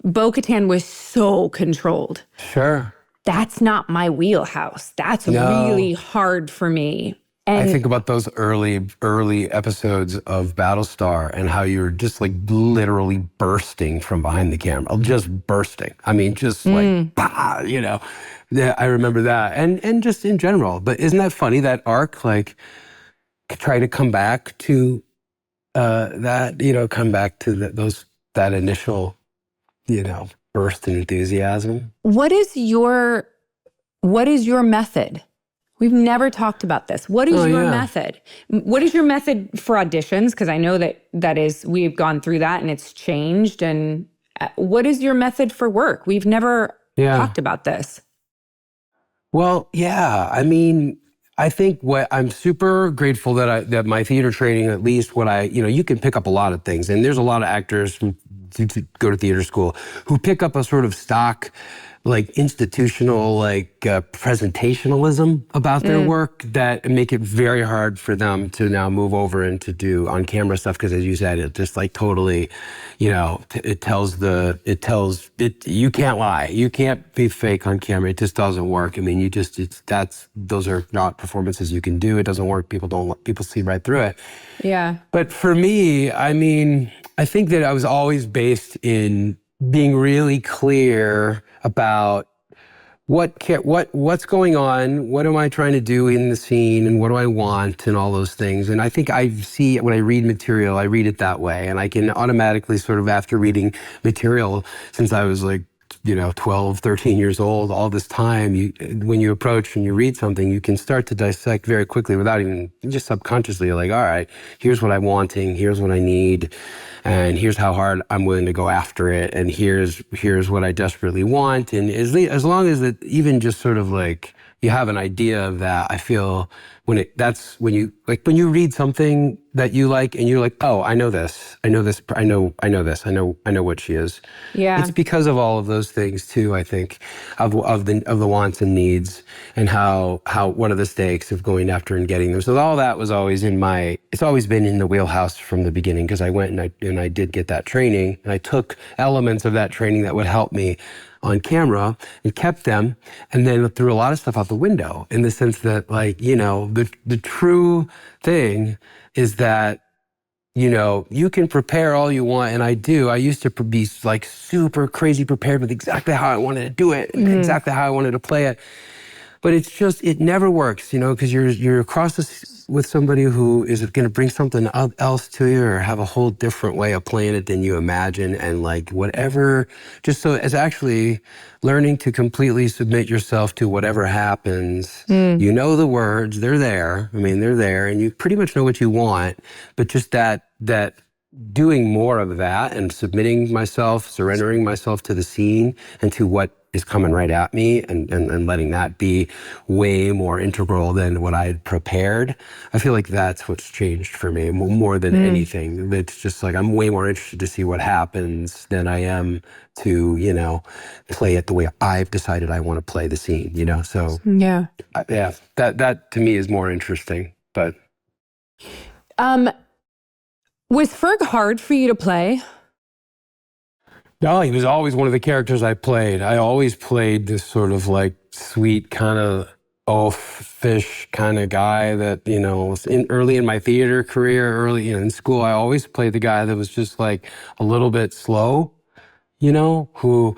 Speaker 3: Bo-katan was so controlled.
Speaker 2: Sure.
Speaker 3: That's not my wheelhouse. That's really hard for me. And
Speaker 2: I think about those early episodes of Battlestar and how you're just like literally bursting from behind the camera, just bursting. I mean, just like, bah, you know. Yeah, I remember that, and just in general. But isn't that funny, that arc? Like, try to come back to that, you know, come back to that initial, you know, burst in enthusiasm.
Speaker 3: What is your method? We've never talked about this. What is your method? What is your method for auditions? Because I know we've gone through that and it's changed. And what is your method for work? We've never talked about this.
Speaker 2: Well, I mean, I think what I'm super grateful that my theater training, at least you can pick up a lot of things. And there's a lot of actors from to go to theater school, who pick up a sort of stock, like institutional, like presentationalism about their work that make it very hard for them to now move over and to do on camera stuff. Because as you said, it just like totally, you know, you can't lie. You can't be fake on camera. It just doesn't work. I mean, those are not performances you can do. It doesn't work. People see right through it.
Speaker 3: Yeah.
Speaker 2: But for me, I mean, I think that I was always based in being really clear about what's going on, what am I trying to do in the scene, and what do I want, and all those things. And I think I see when I read material, I read it that way, and I can automatically sort of, after reading material since I was like, you know, 12, 13 years old, all this time, when you approach and you read something, you can start to dissect very quickly without even, just subconsciously, you're like, all right, here's what I'm wanting, here's what I need, and here's how hard I'm willing to go after it, and here's what I desperately want. And as long as it even just sort of like, you have an idea of that, I feel when you read something that you like and you're like, oh, I know this, I know what she is.
Speaker 3: Yeah.
Speaker 2: It's because of all of those things too, I think, of the wants and needs, and how what are the stakes of going after and getting them. So all that was always it's always been in the wheelhouse from the beginning, because I went and I did get that training, and I took elements of that training that would help me on camera and kept them, and then threw a lot of stuff out the window, in the sense that, like, you know, the true thing is that, you know, you can prepare all you want, and I do. I used to be like super crazy prepared with exactly how I wanted to do it, exactly how I wanted to play it. But it's just, it never works, you know, because you're across with somebody who is going to bring something else to you, or have a whole different way of playing it than you imagine, and like whatever. Just so as actually learning to completely submit yourself to whatever happens. You know the words, they're there. I mean, they're there, and you pretty much know what you want. But just that doing more of that, and submitting myself, surrendering myself to the scene and to what is coming right at me, and letting that be way more integral than what I had prepared. I feel like that's what's changed for me more than anything. It's just like, I'm way more interested to see what happens than I am to, you know, play it the way I've decided I want to play the scene, you know? So
Speaker 3: yeah,
Speaker 2: that to me is more interesting. But
Speaker 3: was Ferg hard for you to play?
Speaker 2: No, he was always one of the characters I played. I always played this sort of like sweet kind of oafish kind of guy that, you know, was early in my theater career, early in school. I always played the guy that was just like a little bit slow, you know, who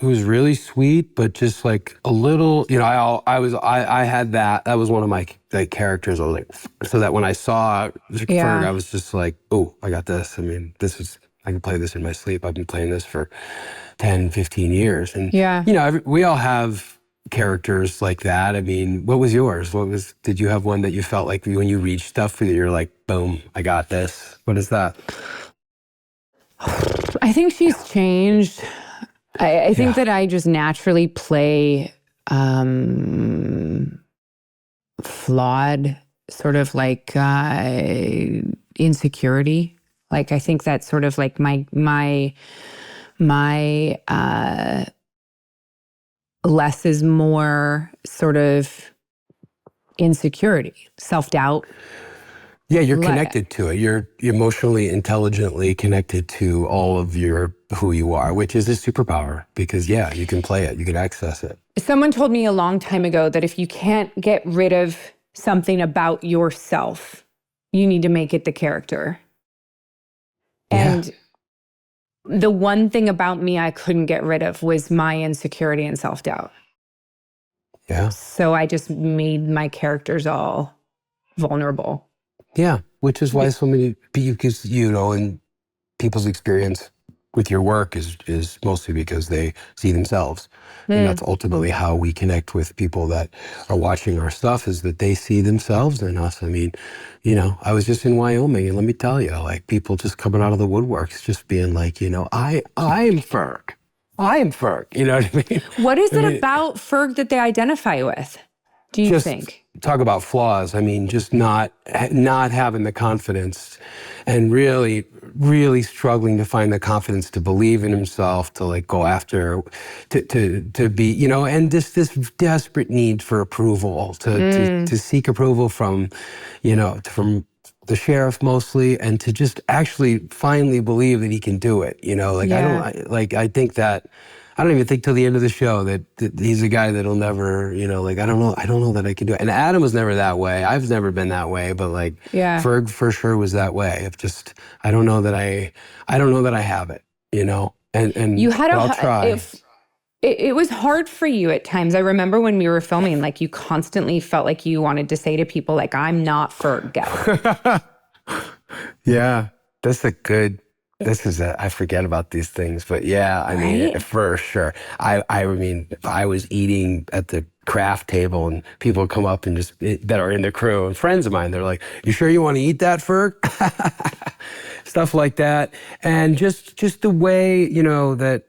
Speaker 2: was really sweet, but just like a little, you know, I had that was one of my like characters. I was like, so that when I saw Ferg, I was just like, oh, I got this. I mean, I can play this in my sleep. I've been playing this for 10, 15 years. And, you know, we all have characters like that. I mean, what was yours? Did you have one that you felt like when you read stuff that you're like, boom, I got this? What is that?
Speaker 3: I think she's changed. I think that I just naturally play flawed, sort of like insecurity. Like, I think that's sort of like my less is more sort of insecurity, self-doubt.
Speaker 2: Yeah, you're connected to it. You're emotionally, intelligently connected to all of who you are, which is a superpower, because you can play it, you can access it.
Speaker 3: Someone told me a long time ago that if you can't get rid of something about yourself, you need to make it the character. And the one thing about me I couldn't get rid of was my insecurity and self-doubt.
Speaker 2: Yeah.
Speaker 3: So I just made my characters all vulnerable.
Speaker 2: Yeah, which is why so many, because, you know, and people's experience with your work is mostly because they see themselves. And that's ultimately how we connect with people that are watching our stuff, is that they see themselves in us. I mean, you know, I was just in Wyoming, and let me tell you, like, people just coming out of the woodworks, just being like, you know, I'm Ferg. I am Ferg. You know what I mean?
Speaker 3: What is it about Ferg that they identify with, do you think?
Speaker 2: talk about flaws. I mean, just not having the confidence, and really struggling to find the confidence to believe in himself, to like go after, to be, you know, and this desperate need for approval, to seek approval from, you know, from the sheriff mostly, and to just actually finally believe that he can do it. You know, like I think that. I don't even think till the end of the show that he's a guy that'll never, you know, like, I don't know that I can do it. And Adam was never that way. I've never been that way, but like Ferg for sure was that way. Of just, I don't know that I have it, you know, and
Speaker 3: you had
Speaker 2: I'll try.
Speaker 3: It was hard for you at times. I remember when we were filming, like you constantly felt like you wanted to say to people like, I'm not Ferg.
Speaker 2: Yeah, that's a good, I forget about these things, but yeah, I mean, for sure. I mean, I was eating at the craft table and people come up and just, that are in the crew and friends of mine, they're like, you sure you want to eat that, Ferg? Stuff like that. And just the way, you know, that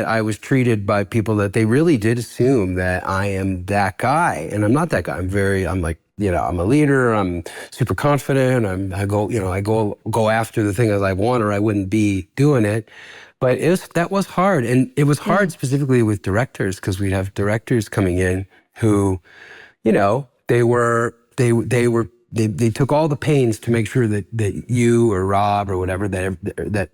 Speaker 2: I was treated by people, that they really did assume that I am that guy. And I'm not that guy. I'm like, you know, I'm a leader. I'm super confident. I go after the thing that I want, or I wouldn't be doing it. But that was hard, and it was hard specifically with directors, because we'd have directors coming in who, you know, they took all the pains to make sure that you or Rob or whatever that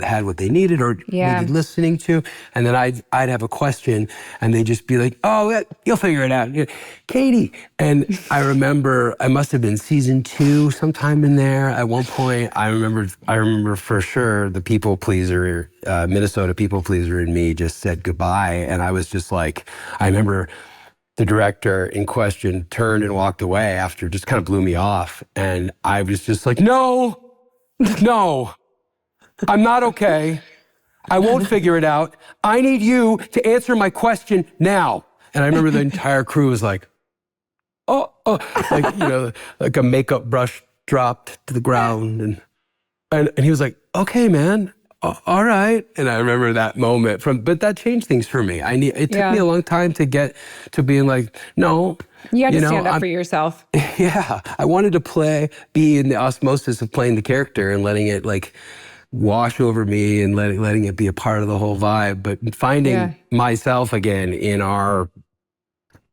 Speaker 2: had what they needed or needed listening to, and then I'd have a question and they'd just be like, "Oh, you'll figure it out, Katee." And I remember I must have been season 2, sometime in there. At one point, I remember for sure the people pleaser, Minnesota people pleaser in me just said goodbye, and I was just like, I remember. The director in question turned and walked away after, just kind of blew me off. And I was just like, no, I'm not okay. I won't figure it out. I need you to answer my question now. And I remember the entire crew was like, oh, like, you know, like a makeup brush dropped to the ground. And he was like, okay, man. All right. And I remember that moment but that changed things for me. It took me a long time to get to being like, no.
Speaker 3: You had to stand up for yourself.
Speaker 2: Yeah. I wanted to be in the osmosis of playing the character and letting it like wash over me and letting it be a part of the whole vibe. But finding myself again in our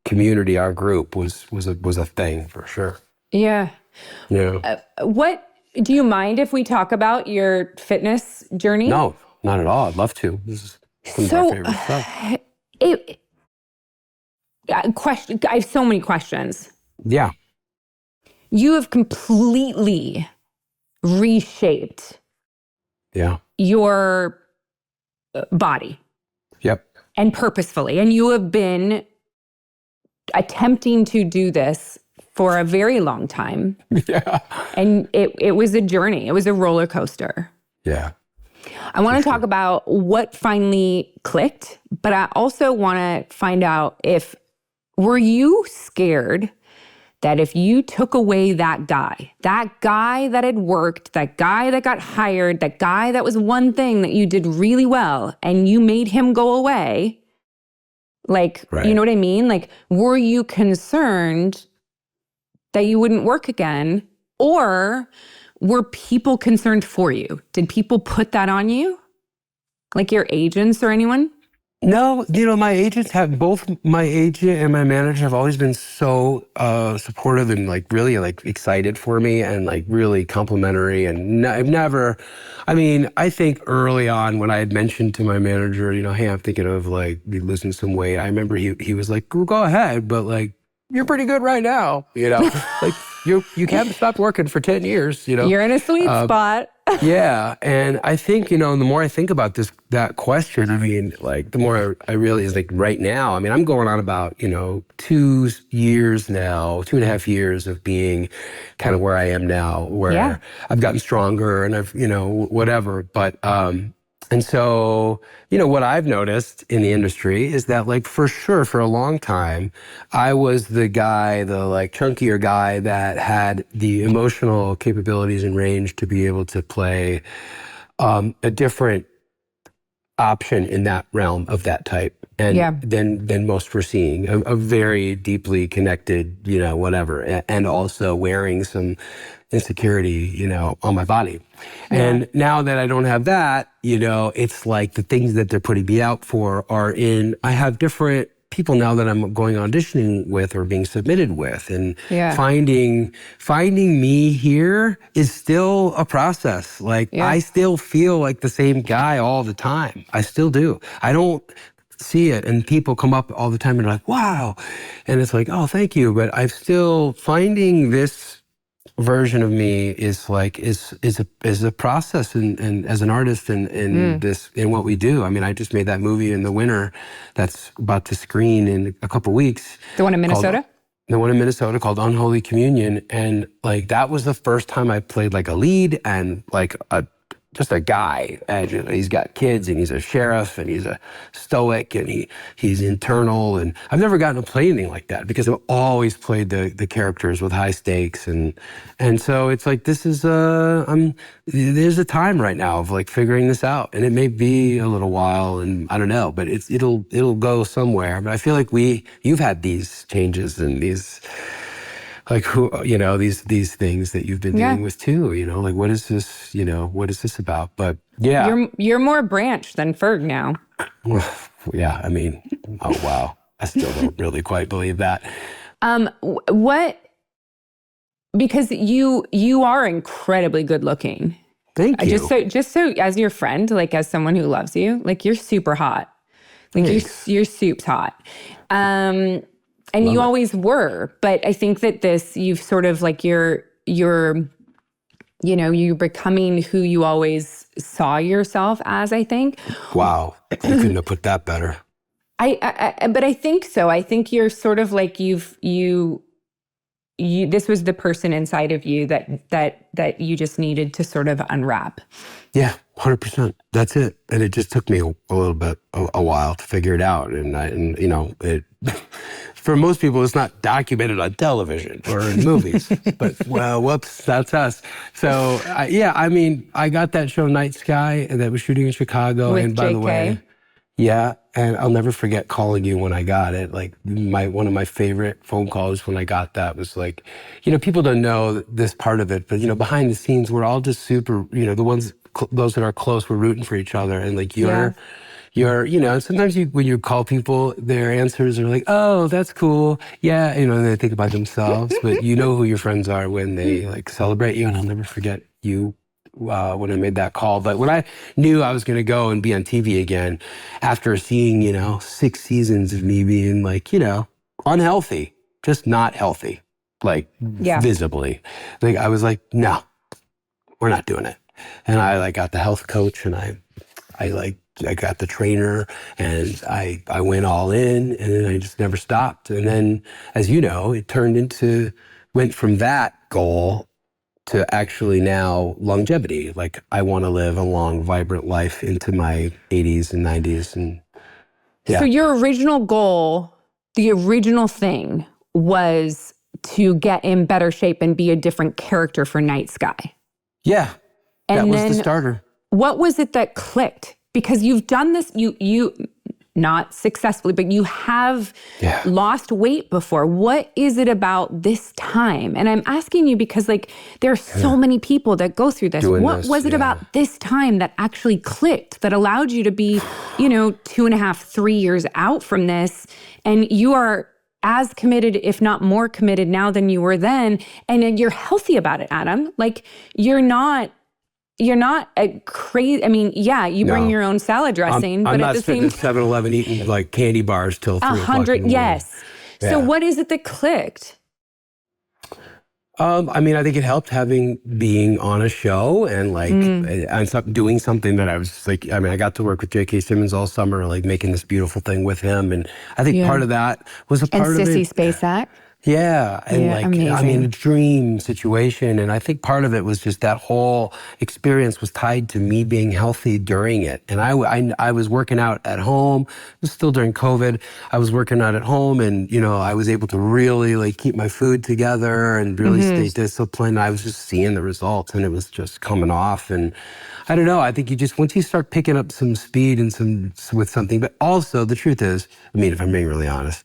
Speaker 2: community, our group was a thing for sure.
Speaker 3: Yeah.
Speaker 2: Yeah.
Speaker 3: Do you mind if we talk about your fitness journey?
Speaker 2: No, not at all. I'd love to. This is some of our favorite stuff.
Speaker 3: I have so many questions.
Speaker 2: Yeah.
Speaker 3: You have completely reshaped your body.
Speaker 2: Yep.
Speaker 3: And purposefully. And you have been attempting to do this for a very long time. Yeah. And it was a journey. It was a roller coaster.
Speaker 2: Yeah.
Speaker 3: I want to talk about what finally clicked, but I also want to find out were you scared that if you took away that guy that had worked, that guy that got hired, that guy that was one thing that you did really well, and you made him go away, like, you know what I mean? Like, were you concerned that you wouldn't work again? Or were people concerned for you? Did people put that on you? Like your agents or anyone?
Speaker 2: No, you know, my agents both my agent and my manager have always been so supportive and like really like excited for me and like really complimentary. And I've never, I mean, I think early on when I had mentioned to my manager, you know, hey, I'm thinking of like losing some weight. I remember he was like, well, go ahead, but like, you're pretty good right now, you know, like you haven't stopped working for 10 years, you know.
Speaker 3: You're in a sweet spot.
Speaker 2: Yeah. And I think, you know, the more I think about that question, I mean, like the more I realize like right now, I mean, I'm going on about, you know, 2.5 years of being kind of where I am now, where I've gotten stronger and I've, you know, whatever. But, and so, you know, what I've noticed in the industry is that, like, for sure, for a long time, I was the guy, the like chunkier guy that had the emotional capabilities and range to be able to play a different option in that realm of that type. And than most were seeing a very deeply connected, whatever, and also wearing some insecurity, on my body. Yeah. And now that I don't have that, it's like the things that they're putting me out for I have different people now that I'm going auditioning with or being submitted with, and finding me here is still a process. Like I still feel like the same guy all the time. I still do. I don't see it, and people come up all the time and are like, wow, and it's like, oh, thank you, but I'm still finding this version of me is a process, and as an artist in what we do. I mean, I just made that movie in the winter that's about to screen in a couple weeks.
Speaker 3: The one in Minnesota?
Speaker 2: The one in Minnesota called Unholy Communion, and like that was the first time I played like a lead and like just a guy. And he's got kids, and he's a sheriff, and he's a stoic, and he's internal. And I've never gotten to play anything like that because I've always played the characters with high stakes. And so it's like, this is there's a time right now of like figuring this out. And it may be a little while, and I don't know, but it'll go somewhere. But I feel like you've had these changes and these, like, these things that you've been dealing with too, like, what is this about? But
Speaker 3: you're more Branch than Ferg now.
Speaker 2: Yeah, I mean, oh wow, I still don't really quite believe that.
Speaker 3: Because you are incredibly good looking.
Speaker 2: Thank you.
Speaker 3: Just so as your friend, like as someone who loves you, like you're super hot. Like you're soup's hot. And you always were, but I think that you've sort of like you're becoming who you always saw yourself as, I think.
Speaker 2: Wow. You couldn't have put that better.
Speaker 3: But I think so. I think you're sort of like this was the person inside of you that you just needed to sort of unwrap.
Speaker 2: Yeah, 100%. That's it. And it just took me a little bit, a while to figure it out. And for most people, it's not documented on television or in movies. But, well, whoops, that's us. So, I got that show Night Sky that was shooting in Chicago.
Speaker 3: With
Speaker 2: and by
Speaker 3: JK.
Speaker 2: the way, and I'll never forget calling you when I got it. Like, one of my favorite phone calls when I got that was like, people don't know this part of it, but, behind the scenes, we're all just super, those that are close, we're rooting for each other. And like, sometimes when you call people, their answers are like, oh, that's cool. Yeah, and they think about themselves, but you know who your friends are when they like celebrate you. And I'll never forget you when I made that call. But when I knew I was going to go and be on TV again, after seeing, 6 seasons of me being like, unhealthy, just not healthy, like visibly, like I was like, no, we're not doing it. And I like got the health coach, and I got the trainer, and I went all in, and then I just never stopped. And then, as you know, it went from that goal to actually now longevity. Like, I want to live a long, vibrant life into my 80s and 90s. And
Speaker 3: So your original goal, the original thing, was to get in better shape and be a different character for Night Sky.
Speaker 2: Yeah.
Speaker 3: And
Speaker 2: that was the starter.
Speaker 3: What was it that clicked? Because you've done this, you not successfully, but you have lost weight before. What is it about this time? And I'm asking you because like there are so many people that go through this. What was it about this time that actually clicked, that allowed you to be, 2.5, 3 years out from this, and you are as committed, if not more committed now than you were then, and you're healthy about it, Adam. Like you're not a crazy. I mean, you bring your own salad dressing, but
Speaker 2: I'm
Speaker 3: at
Speaker 2: not
Speaker 3: the
Speaker 2: sitting
Speaker 3: same
Speaker 2: at 7-Eleven eating like candy bars till 3 o'clock in the morning.
Speaker 3: Yes.
Speaker 2: Yeah.
Speaker 3: So what is it that clicked?
Speaker 2: I think it helped being on a show and like and doing something that I was like. I got to work with J.K. Simmons all summer, like making this beautiful thing with him, and I think part of that was a part of it.
Speaker 3: And Sissy Spacek.
Speaker 2: Yeah. And
Speaker 3: Yeah,
Speaker 2: like, I
Speaker 3: amazing.
Speaker 2: mean, a dream situation. And I think part of it was just that whole experience was tied to me being healthy during it. And I was working out at home. It was still during COVID. I was working out at home and, you know, I was able to really like keep my food together and really stay disciplined. I was just seeing the results and it was just coming off. And I don't know, I think you just, once you start picking up some speed and with something, but also the truth is, I mean, if I'm being really honest,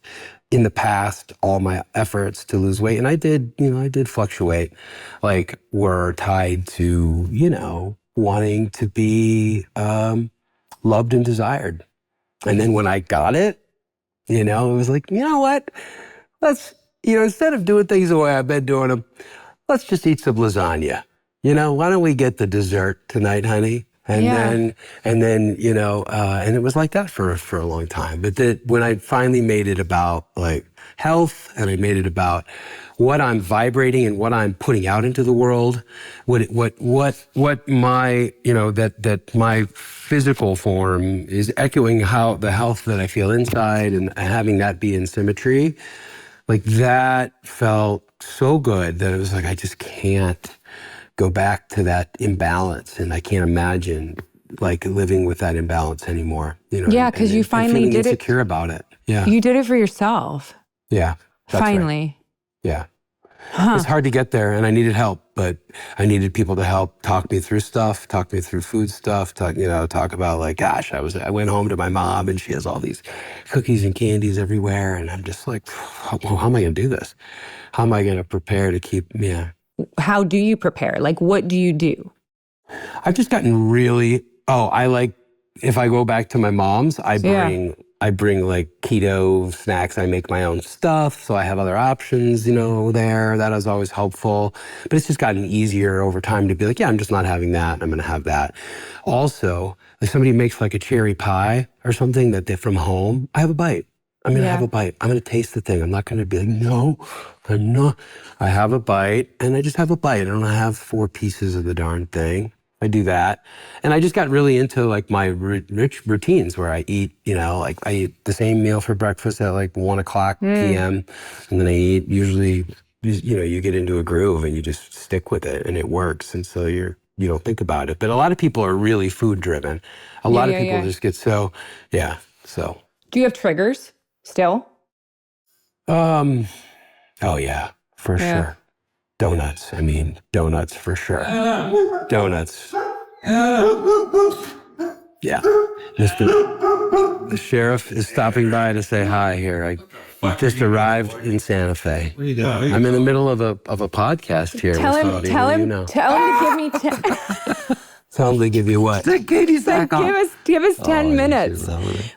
Speaker 2: in the past, all my efforts to lose weight, and I did fluctuate, like were tied to, you know, wanting to be loved and desired. And then when I got it, you know, it was like, you know what? Let's, you know, instead of doing things the way I've been doing them, let's just eat some lasagna. You know, why don't we get the dessert tonight, honey? And then, you know, and it was like that for a long time. But when I finally made it about like health and I made it about what I'm vibrating and what I'm putting out into the world, what my, you know, that my physical form is echoing how the health that I feel inside and having that be in symmetry, like that felt so good that it was like, I just can't go back to that imbalance, and I can't imagine like living with that imbalance anymore. You know,
Speaker 3: Yeah, because you finally did it.
Speaker 2: Insecure about it. Yeah,
Speaker 3: You did it for yourself.
Speaker 2: yeah. That's
Speaker 3: Finally.
Speaker 2: right. Yeah, it's hard to get there, and I needed help, but I needed people to help talk me through stuff, talk me through food stuff, talk about like, gosh, I went home to my mom, and she has all these cookies and candies everywhere, and I'm just like, how am I going to do this? How am I going to prepare to keep? Yeah.
Speaker 3: How do you prepare? Like, what do you do?
Speaker 2: I've just gotten really, I like, if I go back to my mom's, I bring like keto snacks. I make my own stuff. So I have other options, you know, there. That is always helpful. But it's just gotten easier over time to be like, yeah, I'm just not having that. I'm going to have that. Also, if somebody makes like a cherry pie or something that they're from home, I have a bite. I'm going to have a bite. I'm going to taste the thing. I'm not going to be like, no, I'm not. I have a bite and I just have a bite. I don't have 4 pieces of the darn thing. I do that. And I just got really into like my rich routines where I eat, you know, like I eat the same meal for breakfast at like 1 o'clock p.m. And then I eat usually, you know, you get into a groove and you just stick with it and it works. And so you don't think about it. But a lot of people are really food driven. A lot of people just get so.
Speaker 3: Do you have triggers still?
Speaker 2: Oh yeah, for sure. Donuts. I mean, donuts for sure. Donuts. Yeah. The sheriff is stopping by to say hi here. I just arrived in Santa Fe.
Speaker 4: Where you going?
Speaker 2: I'm in the middle of a podcast here.
Speaker 3: Tell him to give me 10.
Speaker 2: Tell him to give you what? Katee Sackhoff.
Speaker 3: Give us 10 minutes.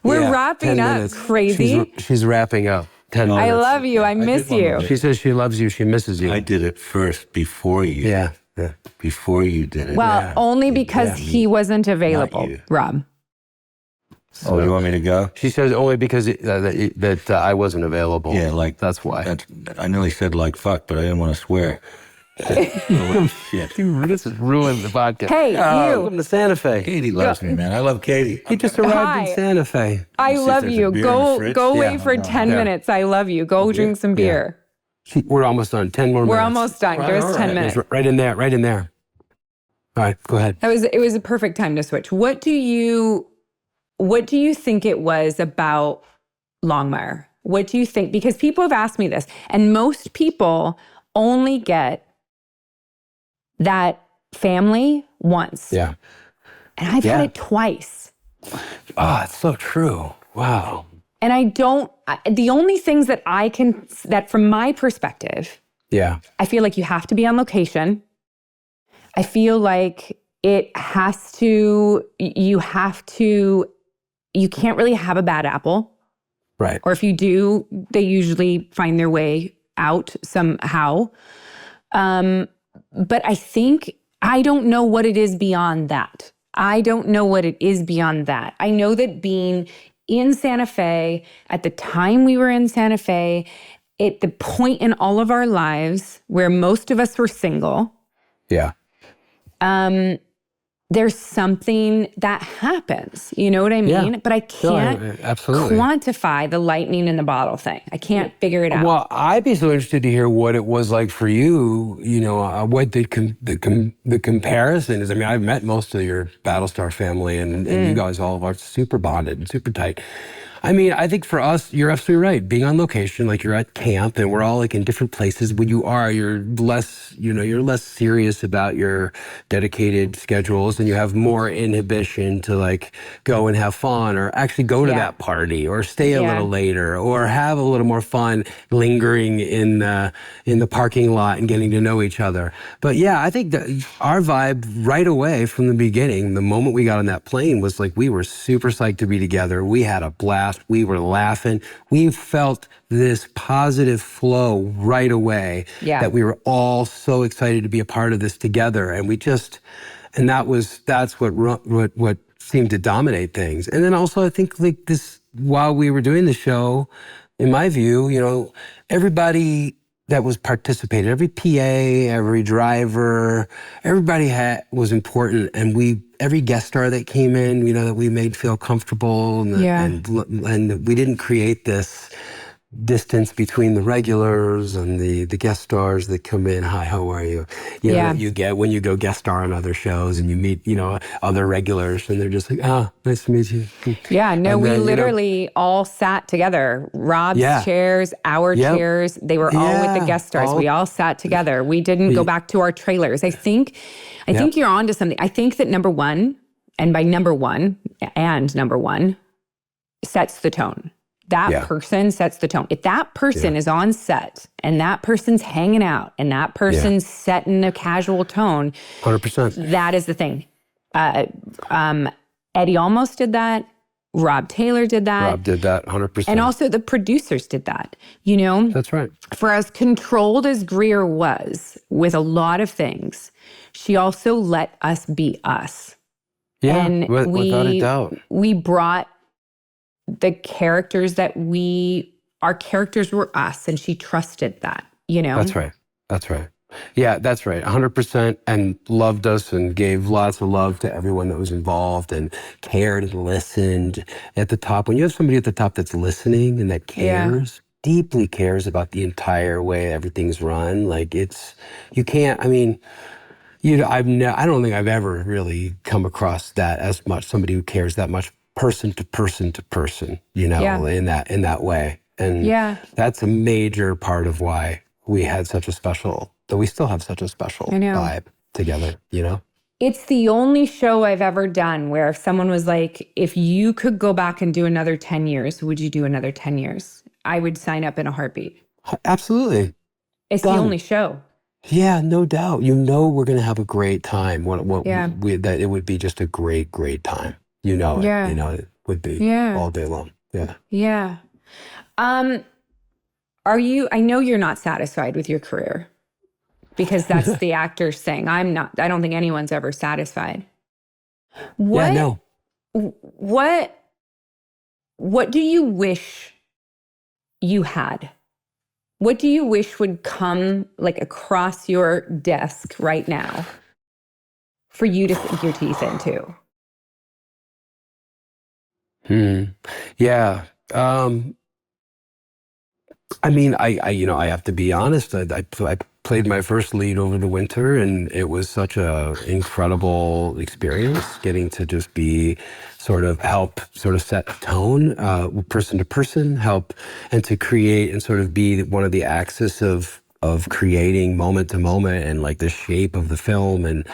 Speaker 3: We're wrapping up.
Speaker 2: Minutes.
Speaker 3: Crazy.
Speaker 2: She's wrapping up. 10 minutes.
Speaker 3: I love you. I miss you.
Speaker 2: She says she loves you. She misses you.
Speaker 4: I did it first before you.
Speaker 2: Yeah.
Speaker 4: Before you did it.
Speaker 3: Well, only because he wasn't available,
Speaker 4: you.
Speaker 3: Rob.
Speaker 4: Oh, you want me to go?
Speaker 2: She says only because that I wasn't available.
Speaker 4: Yeah, like
Speaker 2: that's why.
Speaker 4: I nearly said like fuck, but I didn't want to swear. Oh, shit.
Speaker 2: This has ruined the podcast.
Speaker 3: Hey, you.
Speaker 2: Welcome to Santa Fe.
Speaker 4: Katee loves me, man. I love Katee.
Speaker 2: He just arrived in Santa Fe.
Speaker 3: I love
Speaker 4: there's a
Speaker 3: you.
Speaker 4: beer in the fridge.
Speaker 3: Go away for 10 minutes. I love you. Go drink some beer.
Speaker 2: We're almost done. 10 more minutes.
Speaker 3: We're almost done. Give us 10 minutes.
Speaker 2: Right in there. All right, go ahead.
Speaker 3: It was a perfect time to switch. What do you think it was about Longmire? What do you think? Because people have asked me this, and most people only get that family once.
Speaker 2: Yeah.
Speaker 3: And I've had it twice.
Speaker 2: Oh, it's so true. Wow.
Speaker 3: And the only things that from my perspective, I feel like you have to be on location. I feel like you can't really have a bad apple.
Speaker 2: Right.
Speaker 3: Or if you do, they usually find their way out somehow. But I don't know what it is beyond that. I know that being in Santa Fe, at the time we were in Santa Fe, at the point in all of our lives where most of us were single.
Speaker 2: Yeah.
Speaker 3: there's something that happens. You know what I mean?
Speaker 2: Yeah.
Speaker 3: But I can't
Speaker 2: Absolutely.
Speaker 3: quantify the lightning in the bottle thing. I can't figure it out.
Speaker 2: Well, I'd be so interested to hear what it was like for you. What the comparison is. I mean, I've met most of your Battlestar family, and you guys all are super bonded and super tight. I mean, I think for us, you're absolutely right. Being on location, like you're at camp, and we're all like in different places. When you're less, you're less serious about your dedicated schedules, and you have more inhibition to like go and have fun, or actually go to that party, or stay a little later, or have a little more fun lingering in the parking lot and getting to know each other. But yeah, I think that our vibe right away from the beginning, the moment we got on that plane, was like we were super psyched to be together. We had a blast. We were laughing. We felt this positive flow right away that we were all so excited to be a part of this together. And that's what seemed to dominate things. And then also I think like this, while we were doing the show, in my view, everybody that was participated, every PA, every driver, everybody was important, and every guest star that came in, that we made feel comfortable, and we didn't create this distance between the regulars and the guest stars that come in. Hi, how are you? That you get when you go guest star on other shows and you meet, other regulars, and they're just like, nice to meet you.
Speaker 3: Yeah, no, we literally all sat together. Rob's chairs, our chairs, they were all with the guest stars. We all sat together. We didn't go back to our trailers. I think you're onto something. I think that number one, sets the tone. That person sets the tone. If that person is on set and that person's hanging out and that person's setting a casual tone,
Speaker 2: 100%.
Speaker 3: That is the thing. Eddie almost did that. Rob Taylor did that.
Speaker 2: Rob did that, 100%.
Speaker 3: And also the producers did that,
Speaker 2: That's right.
Speaker 3: For as controlled as Greer was with a lot of things, she also let us be us.
Speaker 2: Yeah,
Speaker 3: and
Speaker 2: without a doubt.
Speaker 3: We brought the characters our characters were us, and she trusted that,
Speaker 2: That's right. Yeah, that's right. 100%, and loved us and gave lots of love to everyone that was involved and cared and listened. At the top, when you have somebody at the top that's listening and that cares, deeply cares about the entire way everything's run, like I don't think I've ever really come across that as much, somebody who cares that much person to person to person, in that way. And that's a major part of why we had we still have such a special vibe together,
Speaker 3: It's the only show I've ever done where if someone was like, if you could go back and do another 10 years, would you do another 10 years? I would sign up in a heartbeat.
Speaker 2: Absolutely.
Speaker 3: It's the only show.
Speaker 2: Yeah, no doubt. We're going to have a great time. That it would be just a great, great time. It would be all day long. Yeah.
Speaker 3: Yeah. I know you're not satisfied with your career because that's the actor's thing. I'm not. I don't think anyone's ever satisfied. What do you wish you had? What do you wish would come like across your desk right now for you to sink your teeth into?
Speaker 2: Yeah. I have to be honest. I played my first lead over the winter, and it was such a incredible experience getting to just be help set a tone, person to person, help, and to create and sort of be one of the axis of creating moment to moment and like the shape of the film. And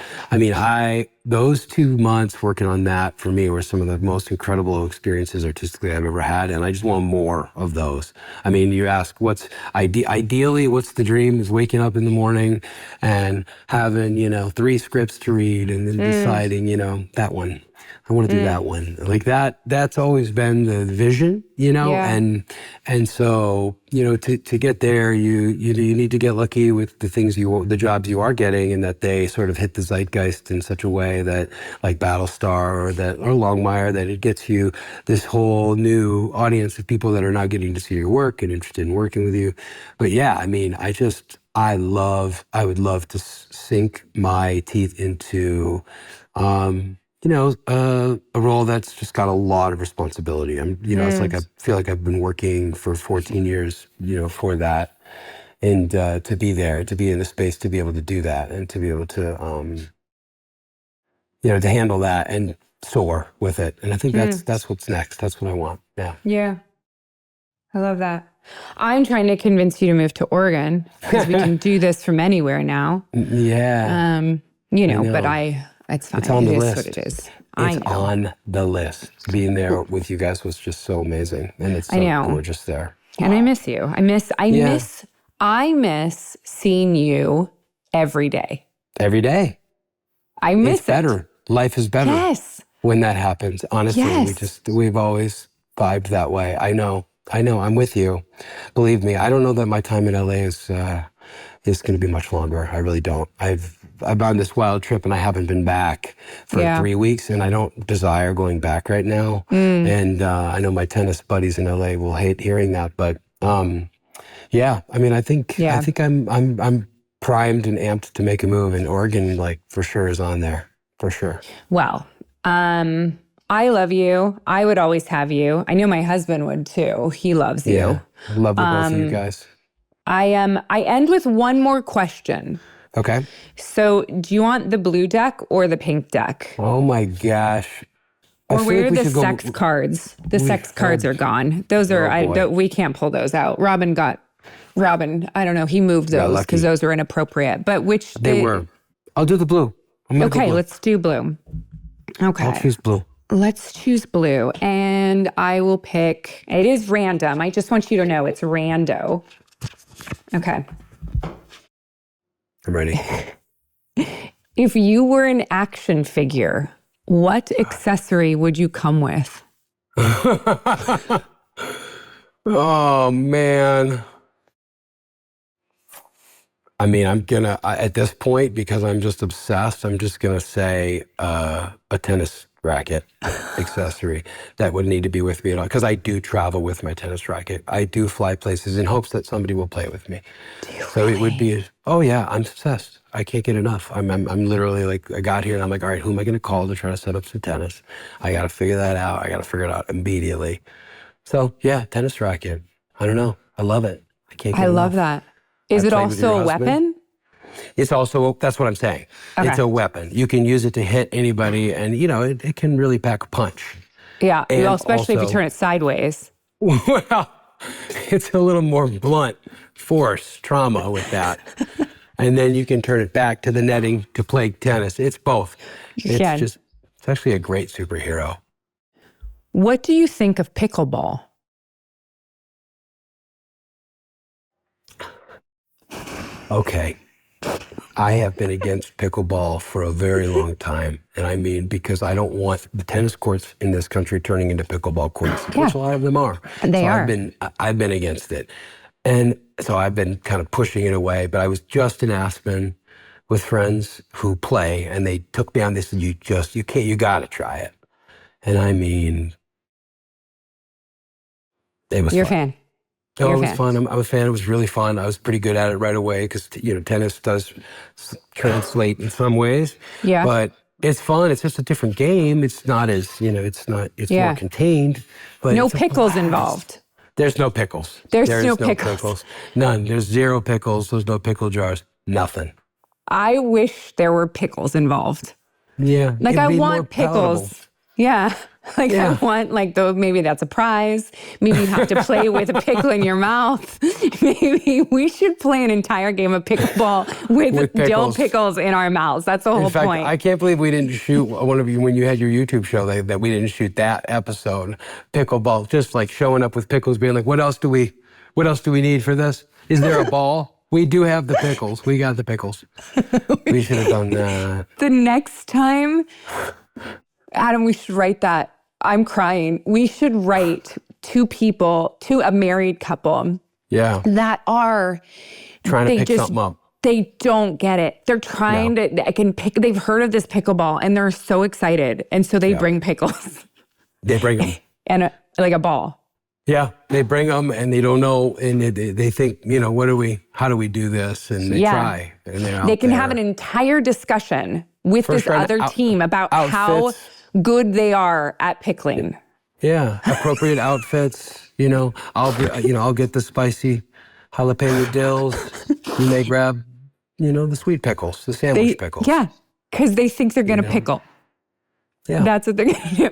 Speaker 2: those 2 months working on that for me were some of the most incredible experiences artistically I've ever had. And I just want more of those. You ask ideally, what's the dream, is waking up in the morning and having, 3 scripts to read and then deciding, that one. I want to do that one. Like that's always been the vision, and so, to get there, you need to get lucky with the jobs you are getting, and that they sort of hit the zeitgeist in such a way that, like Battlestar or Longmire, that it gets you this whole new audience of people that are now getting to see your work and interested in working with you. But yeah, I would love to sink my teeth into A role that's just got a lot of responsibility. It's like I feel like I've been working for 14 years, for that. And to be there, to be in the space, to be able to do that, and to be able to, to handle that and soar with it. And I think that's what's next. That's what I want. Yeah.
Speaker 3: Yeah. I love that. I'm trying to convince you to move to Oregon because we can do this from anywhere now.
Speaker 2: Yeah.
Speaker 3: But it's fine.
Speaker 2: It's on the
Speaker 3: It is
Speaker 2: list.
Speaker 3: what it is.
Speaker 2: It's on the list. Being there with you guys was just so amazing. And it's so gorgeous there.
Speaker 3: And I miss you. I miss seeing you every day.
Speaker 2: Every day.
Speaker 3: I miss
Speaker 2: it's better. Life is better.
Speaker 3: Yes.
Speaker 2: When that happens. Honestly, we've always vibed that way. I know. I'm with you. Believe me. I don't know that my time in LA is going to be much longer. I really don't. I'm on this wild trip and I haven't been back for 3 weeks, and I don't desire going back right now. And I know my tennis buddies in LA will hate hearing that, but I think I'm primed and amped to make a move, and Oregon, for sure, is on there for sure.
Speaker 3: Well, I love you. I would always have you. I know my husband would too. He loves you.
Speaker 2: Yeah, I love the both of you guys.
Speaker 3: I end with one more question.
Speaker 2: Okay.
Speaker 3: So, do you want the blue deck or the pink deck?
Speaker 2: Oh my gosh.
Speaker 3: Or where are the sex cards? The sex cards are gone. Those are, we can't pull those out. Robin, I don't know, he moved those because those were inappropriate. But which?
Speaker 2: They were. I'll do the blue.
Speaker 3: Okay, blue. Let's do blue. Okay.
Speaker 2: I'll choose blue.
Speaker 3: Let's choose blue. And I will pick, it is random. I just want you to know it's rando. Okay.
Speaker 2: I'm ready.
Speaker 3: If you were an action figure, what accessory would you come with?
Speaker 2: Oh, man. I mean, at this point, because I'm just obsessed, I'm just going to say a tennis racket accessory that would need to be with me at all. Because I do travel with my tennis racket. I do fly places in hopes that somebody will play with me. It would be, I'm obsessed. I can't get enough. I'm literally I got here and I'm like, all right, who am I going to call to try to set up some tennis? I got to figure that out. I got to figure it out immediately. So yeah, tennis racket. I don't know. I love it. I can't get enough.
Speaker 3: Love that. Is it also a weapon?
Speaker 2: It's also, that's what I'm saying.
Speaker 3: Okay.
Speaker 2: It's a weapon. You can use it to hit anybody, and it can really pack a punch.
Speaker 3: Yeah, especially if you turn it sideways.
Speaker 2: Well, it's a little more blunt force trauma with that. And then you can turn it back to the netting to play tennis. It's both. It's actually a great superhero.
Speaker 3: What do you think of pickleball?
Speaker 2: Okay. I have been against pickleball for a very long time. And I mean, because I don't want the tennis courts in this country turning into pickleball courts, which a lot of them are.
Speaker 3: They are.
Speaker 2: I've been against it. And so I've been kind of pushing it away. But I was just in Aspen with friends who play, and they took me on this, and you got to try it. And I mean, it was
Speaker 3: You're
Speaker 2: fun.
Speaker 3: A fan.
Speaker 2: Oh, it was fun. I'm a fan. It was really fun. I was pretty good at it right away because, tennis does translate in some ways.
Speaker 3: Yeah.
Speaker 2: But it's fun. It's just a different game. It's not as, it's more contained. But
Speaker 3: no pickles involved.
Speaker 2: There's no pickles.
Speaker 3: There's no pickles.
Speaker 2: None. There's zero pickles. There's no pickle jars. Nothing.
Speaker 3: I wish there were pickles involved.
Speaker 2: Yeah.
Speaker 3: I want pickles. Yeah. I want, maybe that's a prize. Maybe you have to play with a pickle in your mouth. Maybe we should play an entire game of pickleball with dill pickles in our mouths. That's the whole point.
Speaker 2: I can't believe we didn't shoot one of you when you had your YouTube show that we didn't shoot that episode. Pickleball, just showing up with pickles, being like, what else do we need for this? Is there a ball? We do have the pickles. We got the pickles. We should have done that.
Speaker 3: The next time, Adam, we should write that. I'm crying. We should write a married couple.
Speaker 2: Yeah.
Speaker 3: That are
Speaker 2: trying to pick something up.
Speaker 3: They don't get it. They're trying to, they've heard of this pickleball and they're so excited. And so they bring pickles.
Speaker 2: They bring them.
Speaker 3: And a ball.
Speaker 2: Yeah, they bring them and they don't know, and they think, how do we do this? And they try, and they're out
Speaker 3: They can
Speaker 2: there.
Speaker 3: have an entire discussion with this other team about how
Speaker 2: outfits.
Speaker 3: good they are at pickling.
Speaker 2: Yeah, appropriate outfits. I'll get the spicy jalapeno dills. You may grab, the sweet pickles, the sandwich pickles.
Speaker 3: Yeah, because they think they're going to pickle.
Speaker 2: Yeah.
Speaker 3: That's what they're going to do.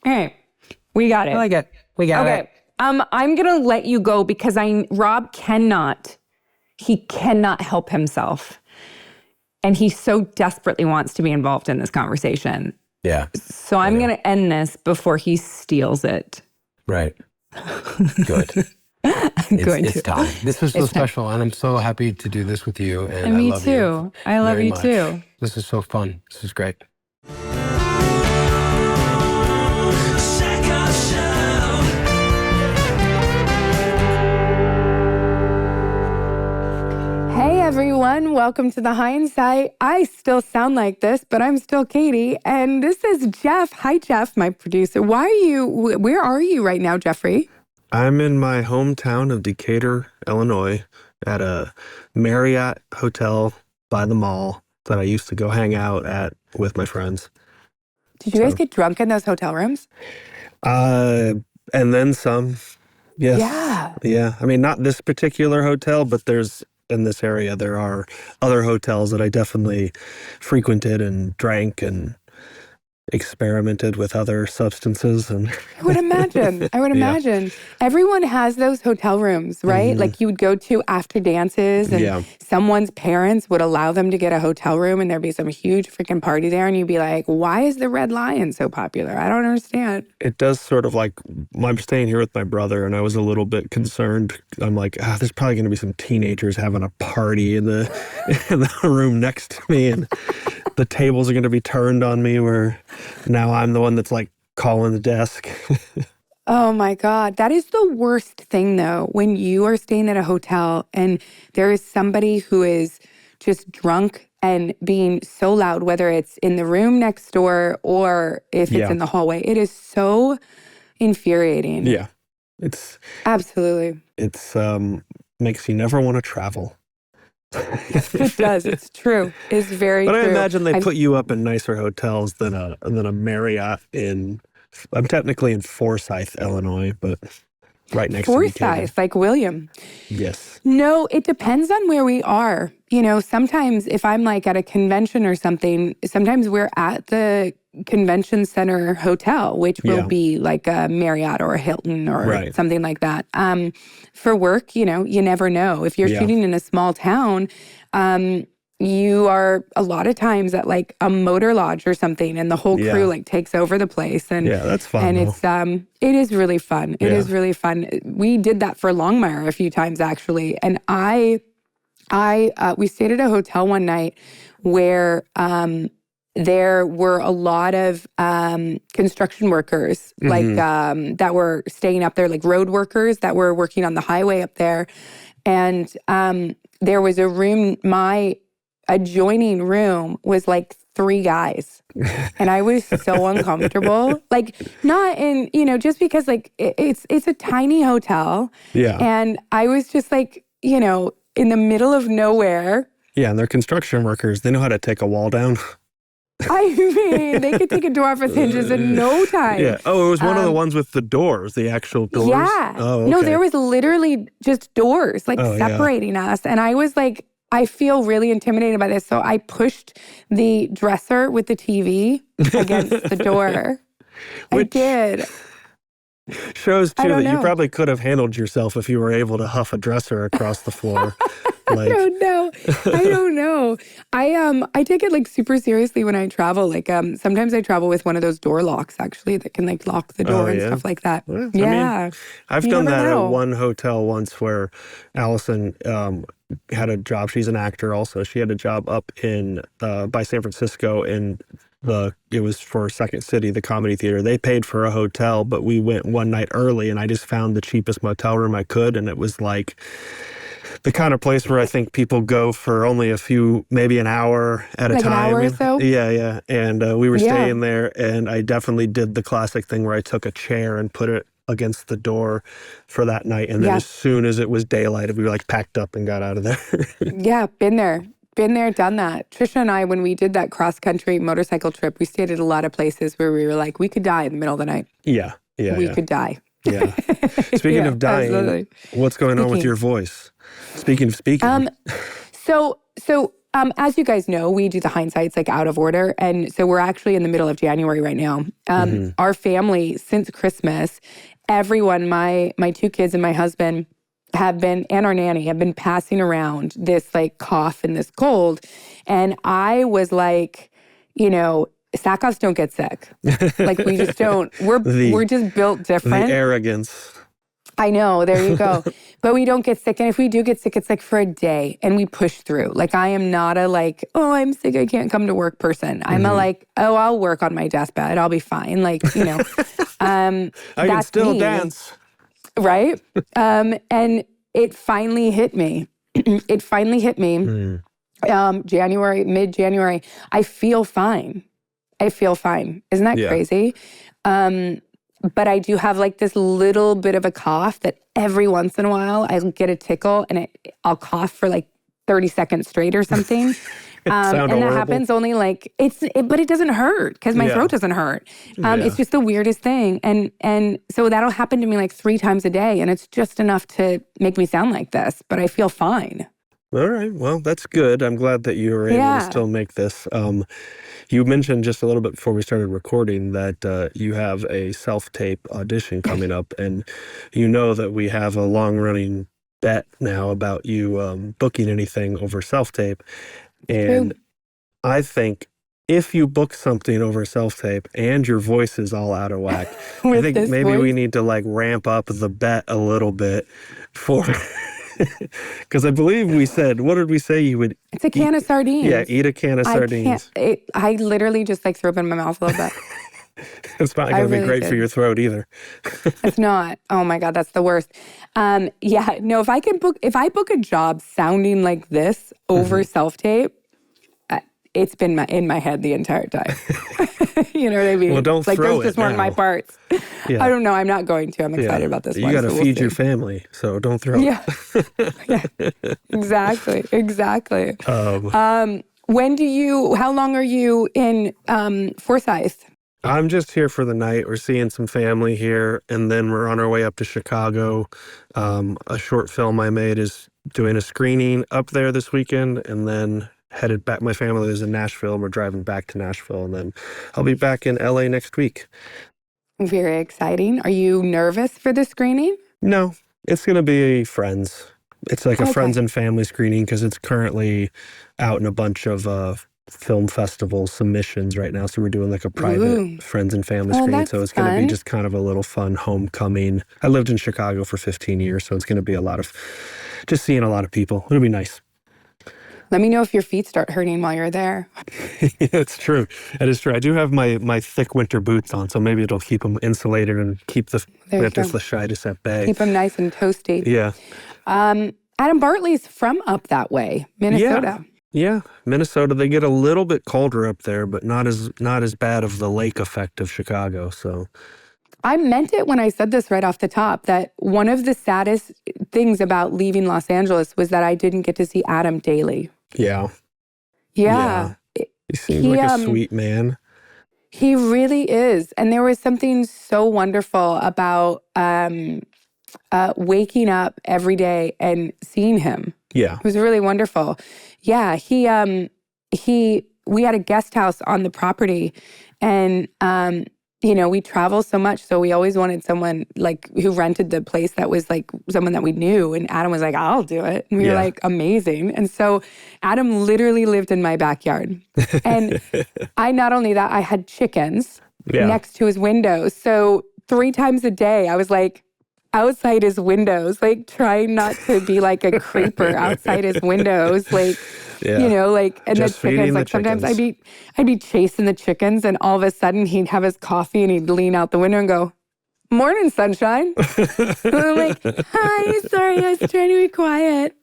Speaker 3: All right, we got it.
Speaker 2: I like it. We got it.
Speaker 3: I'm going to let you go because Rob cannot help himself. And he so desperately wants to be involved in this conversation.
Speaker 2: Yeah.
Speaker 3: So I'm going to end this before he steals it.
Speaker 2: Right. Good. It's time. This was so special, and I'm so happy to do this with you. And
Speaker 3: me
Speaker 2: I love
Speaker 3: too.
Speaker 2: You
Speaker 3: I love
Speaker 2: very
Speaker 3: you
Speaker 2: much.
Speaker 3: too.
Speaker 2: This is so fun. This is great.
Speaker 1: Hey everyone, welcome to the Hindsight. I still sound like this, but I'm still Katee, and this is Jeff. Hi Jeff, my producer. Where are you right now, Jeffrey?
Speaker 5: I'm in my hometown of Decatur, Illinois, at a Marriott hotel by the mall that I used to go hang out at with my friends.
Speaker 1: Did you guys get drunk in those hotel rooms?
Speaker 5: And then some. Yes.
Speaker 1: Yeah.
Speaker 5: Yeah. I mean, not this particular hotel, but in this area, there are other hotels that I definitely frequented and drank and experimented with other substances. And
Speaker 1: I would imagine. Everyone has those hotel rooms, right? Like you would go to after dances and someone's parents would allow them to get a hotel room and there'd be some huge freaking party there and you'd be like, why is the Red Lion so popular? I don't understand.
Speaker 5: It does sort of like, I'm staying here with my brother and I was a little bit concerned. I'm like, there's probably going to be some teenagers having a party in the room next to me and the tables are going to be turned on me where now I'm the one that's like calling the desk.
Speaker 1: Oh my God. That is the worst thing though, when you are staying at a hotel and there is somebody who is just drunk and being so loud, whether it's in the room next door or if it's in the hallway. It is so infuriating.
Speaker 5: Yeah.
Speaker 1: Absolutely.
Speaker 5: It's makes you never want to travel.
Speaker 1: It does. It's true. It's very true.
Speaker 5: But I imagine they put you up in nicer hotels than a Marriott I'm technically in Forsyth, Illinois, but right next to
Speaker 1: Forsyth, like William.
Speaker 5: Yes.
Speaker 1: No, it depends on where we are. Sometimes if I'm like at a convention or something, sometimes we're at the convention center hotel, which will be like a Marriott or a Hilton or something like that. For work, you never know. If you're shooting in a small town, you are a lot of times at like a motor lodge or something and the whole crew like takes over the place. And
Speaker 5: that's fun.
Speaker 1: And it is really fun. It is really fun. We did that for Longmire a few times actually. And we stayed at a hotel one night where there were a lot of construction workers like that were staying up there, like road workers that were working on the highway up there. And there was a room, my adjoining room was like 3 guys. And I was so uncomfortable. Like not in, just because like it's a tiny hotel. Yeah. And I was just like, in the middle of nowhere.
Speaker 5: Yeah, and they're construction workers. They know how to take a wall down.
Speaker 1: I mean, they could take a door off its hinges in no time.
Speaker 5: Yeah. Oh, it was one of the ones with the doors, the actual doors?
Speaker 1: Yeah.
Speaker 5: Oh, okay.
Speaker 1: No, there was literally just doors like separating us. And I was like, I feel really intimidated by this. So I pushed the dresser with the TV against the door. I did.
Speaker 5: Shows, too, that you probably could have handled yourself if you were able to huff a dresser across the floor.
Speaker 1: I don't know. I take it like super seriously when I travel. Like sometimes I travel with one of those door locks actually that can like lock the door and stuff like that.
Speaker 5: Well, I mean, I've done that at one hotel once where Allison had a job. She's an actor also. She had a job up in by San Francisco it was for Second City, the comedy theater. They paid for a hotel, but we went one night early and I just found the cheapest motel room I could. And it was like the kind of place where I think people go for only maybe an hour at a time.
Speaker 1: Like an hour or so?
Speaker 5: Yeah. And we were staying there and I definitely did the classic thing where I took a chair and put it against the door for that night. And then as soon as it was daylight, we like packed up and got out of there.
Speaker 1: Yeah, been there, done that. Trisha and I, when we did that cross-country motorcycle trip, we stayed at a lot of places where we were like, we could die in the middle of the night.
Speaker 5: Yeah.
Speaker 1: We could die.
Speaker 5: Yeah. Speaking of dying,
Speaker 1: absolutely.
Speaker 5: What's going on with your voice? Speaking of speaking.
Speaker 1: So as you guys know, we do the hindsights like out of order. And so we're actually in the middle of January right now. Our family, since Christmas, everyone, my two kids and my husband and our nanny have been passing around this like cough and this cold. And I was like, Sackhoffs don't get sick. Like we just don't. We're just built different.
Speaker 5: The arrogance.
Speaker 1: I know, there you go. But we don't get sick. And if we do get sick, it's like for a day and we push through. Like I am not a like, oh, I'm sick, I can't come to work person. I'm a like, oh, I'll work on my deathbed. I'll be fine. Like,
Speaker 5: I can still dance.
Speaker 1: Right? And it finally hit me. Mid-January. I feel fine. Isn't that crazy? But I do have like this little bit of a cough that every once in a while I'll get a tickle and I'll cough for like 30 seconds straight or something. And that happens only like, but it doesn't hurt because my throat doesn't hurt. It's just the weirdest thing. And so that'll happen to me like 3 times a day and it's just enough to make me sound like this, but I feel fine.
Speaker 5: All right. Well, that's good. I'm glad that you were able to still make this. You mentioned just a little bit before we started recording that you have a self-tape audition coming up, and you know that we have a long-running bet now about you booking anything over self-tape. And I think if you book something over self-tape and your voice is all out of whack, I think maybe we need to like ramp up the bet a little bit for... Because I believe we said, what did we say you would
Speaker 1: It's a can of sardines.
Speaker 5: Yeah, eat a can of sardines.
Speaker 1: I literally just like throw it in my mouth a little bit.
Speaker 5: It's not going to be great for your throat either.
Speaker 1: It's not. Oh my God, that's the worst. No, if I book a job sounding like this over self-tape, it's been in my head the entire time. You know what I mean?
Speaker 5: Well, don't
Speaker 1: like
Speaker 5: throw
Speaker 1: those just weren't my parts. I don't know. I'm not going to. I'm excited about this one.
Speaker 5: You got to feed your family, so don't throw
Speaker 1: it. Exactly. How long are you in Forsyth?
Speaker 5: I'm just here for the night. We're seeing some family here, and then we're on our way up to Chicago. A short film I made is doing a screening up there this weekend, and then headed back. My family is in Nashville, and we're driving back to Nashville, and then I'll be back in LA next week.
Speaker 1: Very exciting. Are you nervous for the screening?
Speaker 5: No, it's going to be friends. It's like a friends and family screening because it's currently out in a bunch of film festival submissions right now. So we're doing like a private friends and family screening. So it's going to be just kind of a little fun homecoming. I lived in Chicago for 15 years, so it's going to be a lot of just seeing a lot of people. It'll be nice.
Speaker 1: Let me know if your feet start hurting while you're there.
Speaker 5: It's true. It is true. I do have my thick winter boots on, so maybe it'll keep them insulated and keep the fasciitis at bay.
Speaker 1: Keep them nice and toasty.
Speaker 5: Yeah.
Speaker 1: Adam Bartley's from up that way, Minnesota.
Speaker 5: Yeah, Minnesota. They get a little bit colder up there, but not as bad of the lake effect of Chicago. So.
Speaker 1: I meant it when I said this right off the top, that one of the saddest things about leaving Los Angeles was that I didn't get to see Adam daily.
Speaker 5: Yeah.
Speaker 1: He
Speaker 5: seems like a sweet man.
Speaker 1: He really is. And there was something so wonderful about waking up every day and seeing him.
Speaker 5: Yeah.
Speaker 1: It was really wonderful. Yeah, we had a guest house on the property, and we travel so much, so we always wanted someone like who rented the place that was like someone that we knew. And Adam was like, I'll do it. And we were like, amazing. And so Adam literally lived in my backyard. And not only that, I had chickens next to his windows. So 3 times a day, I was like outside his windows, like trying not to be like a creeper outside his windows, like, and just the chickens, like sometimes I'd be chasing the chickens, and all of a sudden he'd have his coffee and he'd lean out the window and go, "Morning, sunshine." And I'm like, "Hi, sorry, I was trying to be quiet."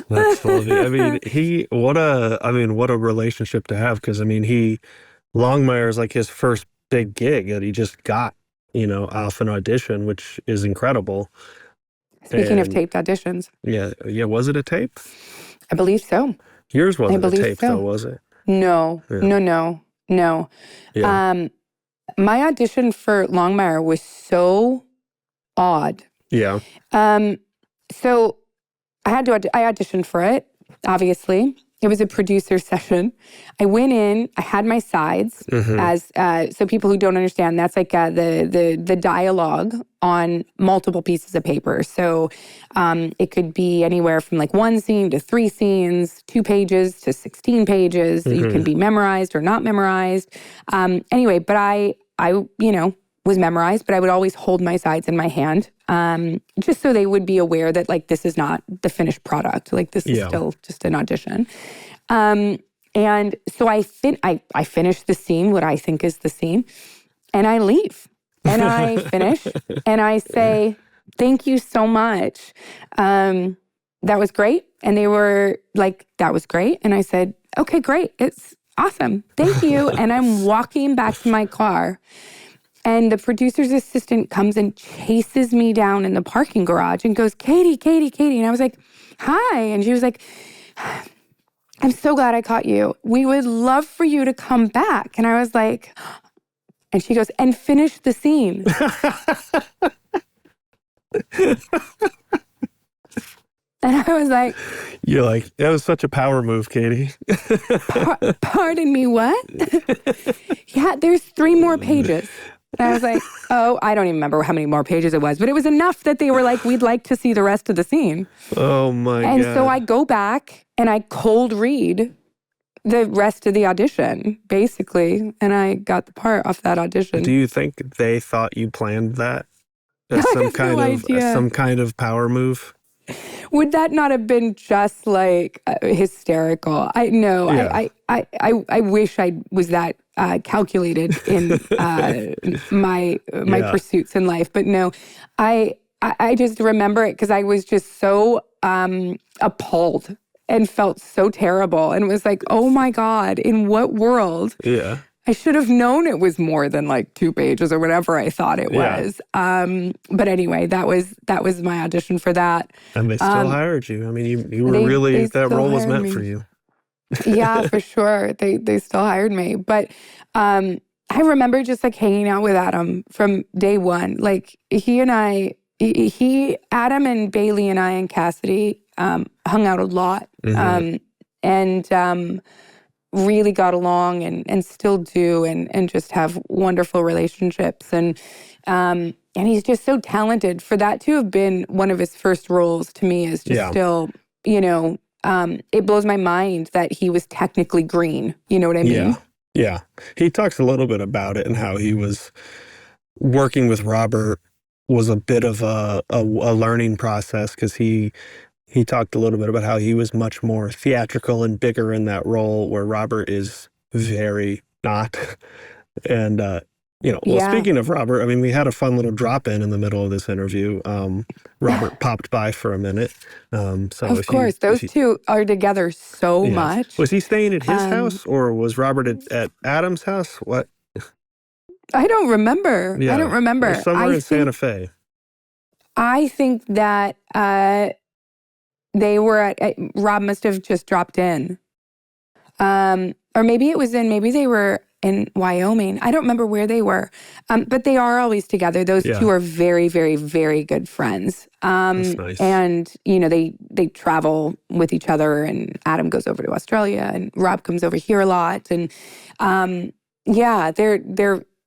Speaker 5: That's funny. I mean, what a relationship to have, because Longmire is like his first big gig that he just got. off an audition, which is incredible.
Speaker 1: Speaking of
Speaker 5: And
Speaker 1: taped auditions.
Speaker 5: Yeah. Was it a tape?
Speaker 1: I believe so.
Speaker 5: Yours wasn't a
Speaker 1: believe
Speaker 5: tape,
Speaker 1: so.
Speaker 5: though, was it?
Speaker 1: No,
Speaker 5: Yeah.
Speaker 1: no.
Speaker 5: Yeah.
Speaker 1: My audition for Longmire was so odd.
Speaker 5: Yeah.
Speaker 1: So I auditioned for it, obviously. It was a producer session. I went in, I had my sides as, so people who don't understand, that's like the dialogue on multiple pieces of paper. So it could be anywhere from like 1 scene to 3 scenes, 2 pages to 16 pages. You can be memorized or not memorized. Anyway, but I was memorized, but I would always hold my sides in my hand, just so they would be aware that like this is not the finished product. Like this is still just an audition. And so I finish the scene, what I think is the scene, and I leave. And I finish, and I say, "Thank you so much. That was great." And they were like, "That was great." And I said, "Okay, great. It's awesome. Thank you." And I'm walking back to my car. And the producer's assistant comes and chases me down in the parking garage and goes, Katee, Katee, Katee. And I was like, "Hi." And she was like, "I'm so glad I caught you. We would love for you to come back." And I was like, and she goes, "And finish the scene." And I was like,
Speaker 5: You're like, that was such a power move, Katee.
Speaker 1: Pardon me, what? Yeah, there's 3 more pages. And I was like, oh, I don't even remember how many more pages it was, but it was enough that they were like, "We'd like to see the rest of the scene."
Speaker 5: Oh my God.
Speaker 1: And so I go back and I cold read the rest of the audition, basically. And I got the part off that audition.
Speaker 5: Do you think they thought you planned that as some kind of power move?
Speaker 1: Would that not have been just like hysterical? I know.
Speaker 5: Yeah.
Speaker 1: I wish I was that calculated in my pursuits in life, but no. I just remember it because I was just so appalled and felt so terrible and was like, "Oh my God, in what world?"
Speaker 5: Yeah.
Speaker 1: I should have known it was more than like 2 pages or whatever I thought it was. But anyway, that was my audition for that.
Speaker 5: And they still hired you. I mean, you were really, that role was meant for you.
Speaker 1: Yeah, for sure. They still hired me. But I remember just like hanging out with Adam from day one. Like Adam and Bailey and I and Cassidy hung out a lot. And really got along and still do and just have wonderful relationships. And he's just so talented. For that to have been one of his first roles to me is just still, it blows my mind that he was technically green. You know what I mean?
Speaker 5: Yeah. He talks a little bit about it and how he was working with Robert was a bit of a learning process because he talked a little bit about how he was much more theatrical and bigger in that role where Robert is very not. And, speaking of Robert, I mean, we had a fun little drop-in in the middle of this interview. Robert popped by for a minute. So
Speaker 1: of course, those two are together so much.
Speaker 5: Was he staying at his house or was Robert at Adam's house? What?
Speaker 1: I don't remember.
Speaker 5: Yeah.
Speaker 1: I don't remember.
Speaker 5: Somewhere in Santa Fe.
Speaker 1: I think that they were Rob must have just dropped in. Or maybe they were in Wyoming. I don't remember where they were. But they are always together. Those two are very, very, very good friends.
Speaker 5: That's nice.
Speaker 1: And, they travel with each other and Adam goes over to Australia and Rob comes over here a lot. And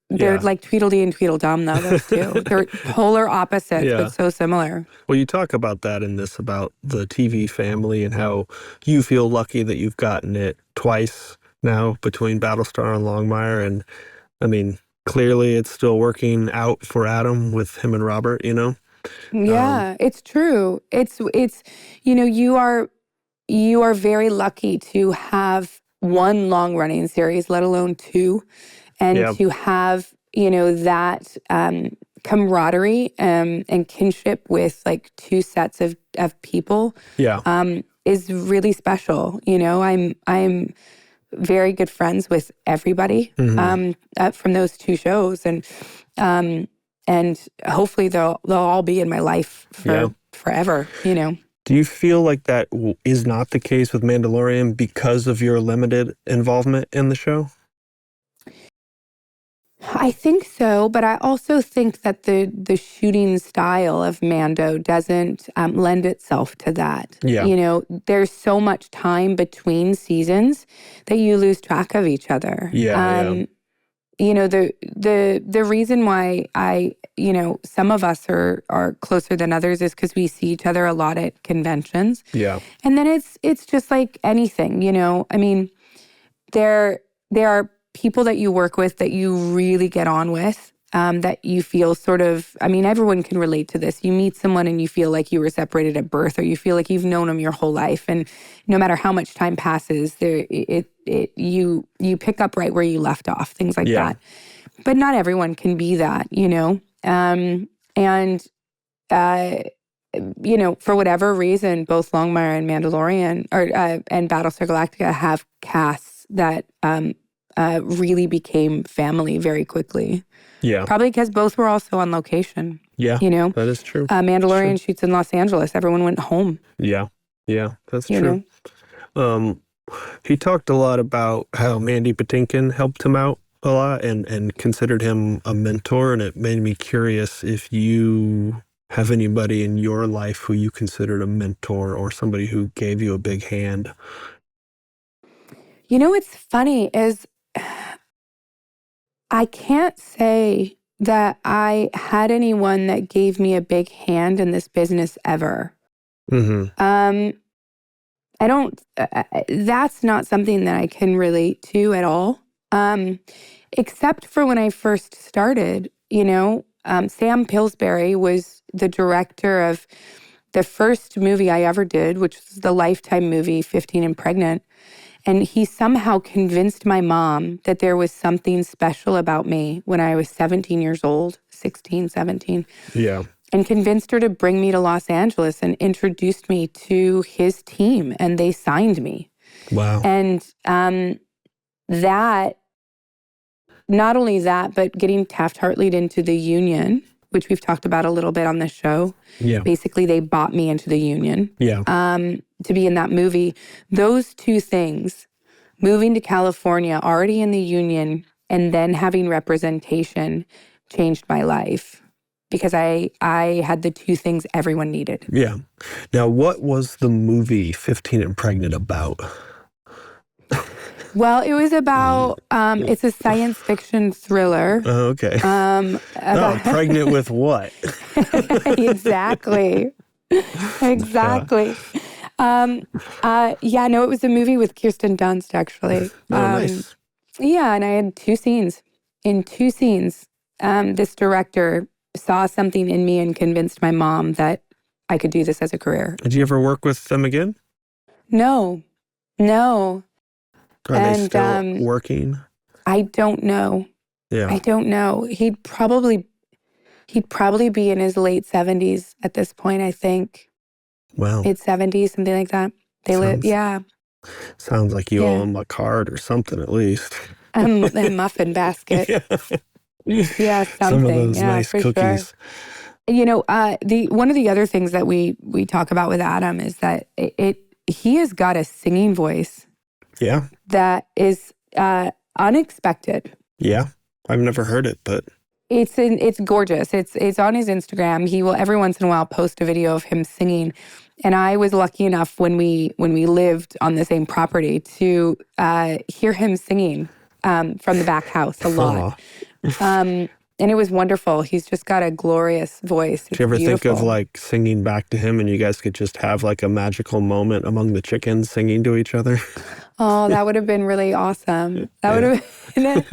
Speaker 1: they're like Tweedledee and Tweedledum, though, those two. They're polar opposites, but so similar.
Speaker 5: Well, you talk about that in this, about the TV family and how you feel lucky that you've gotten it twice now between Battlestar and Longmire. And, I mean, clearly it's still working out for Adam with him and Robert,
Speaker 1: Yeah, it's true. It's you are very lucky to have one long-running series, let alone 2. And to have, that camaraderie and kinship with like 2 sets of people is really special. I'm very good friends with everybody from those 2 shows. And and hopefully they'll all be in my life for forever, you know.
Speaker 5: Do you feel like that is not the case with Mandalorian because of your limited involvement in the show?
Speaker 1: I think so, but I also think that the shooting style of Mando doesn't lend itself to that.
Speaker 5: Yeah.
Speaker 1: You know, there's so much time between seasons that you lose track of each other.
Speaker 5: Yeah.
Speaker 1: You know, the reason why some of us are closer than others is because we see each other a lot at conventions.
Speaker 5: Yeah.
Speaker 1: And then it's just like anything, you know. I mean, there are people that you work with that you really get on with, that you feel sort of, I mean, everyone can relate to this. You meet someone and you feel like you were separated at birth, or you feel like you've known them your whole life. And no matter how much time passes, you pick up right where you left off, things like that. But not everyone can be that, you know. You know, for whatever reason, both Longmire and Mandalorian and Battlestar Galactica have casts that really became family very quickly.
Speaker 5: Yeah.
Speaker 1: Probably because both were also on location.
Speaker 5: Yeah.
Speaker 1: You know?
Speaker 5: That is true.
Speaker 1: Mandalorian shoots in Los Angeles. Everyone went home.
Speaker 5: Yeah. Yeah. That's
Speaker 1: You
Speaker 5: true. He talked a lot about how Mandy Patinkin helped him out a lot and considered him a mentor. And it made me curious if you have anybody in your life who you considered a mentor or somebody who gave you a big hand.
Speaker 1: You know what's funny is I can't say that I had anyone that gave me a big hand in this business ever.
Speaker 5: Mm-hmm.
Speaker 1: I don't, that's not something that I can relate to at all. Except for when I first started, you know, Sam Pillsbury was the director of the first movie I ever did, which was the Lifetime movie, 15 and Pregnant. And he somehow convinced my mom that there was something special about me when I was 17 years old, 16, 17.
Speaker 5: Yeah.
Speaker 1: And convinced her to bring me to Los Angeles and introduced me to his team. And they signed me.
Speaker 5: Wow.
Speaker 1: And that, not only that, but getting Taft-Hartley into the union, which we've talked about a little bit on this show.
Speaker 5: Yeah.
Speaker 1: Basically, they bought me into the union.
Speaker 5: Yeah.
Speaker 1: To be in that movie. Those two things, moving to California, already in the union, and then having representation, changed my life because I had the two things everyone needed.
Speaker 5: Yeah. Now, what was the movie 15 and Pregnant about?
Speaker 1: Well, it was about, it's a science fiction thriller.
Speaker 5: Oh, okay. Pregnant with what?
Speaker 1: Exactly. Exactly. It was a movie with Kirsten Dunst, actually.
Speaker 5: Nice.
Speaker 1: Yeah, and I had two scenes. In two scenes, this director saw something in me and convinced my mom that I could do this as a career.
Speaker 5: Did you ever work with them again?
Speaker 1: No.
Speaker 5: Are they still working?
Speaker 1: I don't know.
Speaker 5: Yeah.
Speaker 1: I don't know. He'd probably be in his late 70s at this point, I think.
Speaker 5: Wow.
Speaker 1: Mid 70s, something like that. They live, yeah.
Speaker 5: Sounds like you owe him a card or something at least.
Speaker 1: A muffin basket. Yeah, something.
Speaker 5: Some of those nice
Speaker 1: for
Speaker 5: cookies.
Speaker 1: Sure. You know, one of the other things that we talk about with Adam is that he has got a singing voice.
Speaker 5: Yeah.
Speaker 1: That is unexpected.
Speaker 5: Yeah. I've never heard it, but
Speaker 1: it's gorgeous. It's on his Instagram. He will every once in a while post a video of him singing. And I was lucky enough when we lived on the same property to hear him singing from the back house a lot. And it was wonderful. He's just got a glorious voice.
Speaker 5: Do you ever think of like singing back to him and you guys could just have like a magical moment among the chickens singing to each other?
Speaker 1: Oh, that would have been really awesome. That would have been,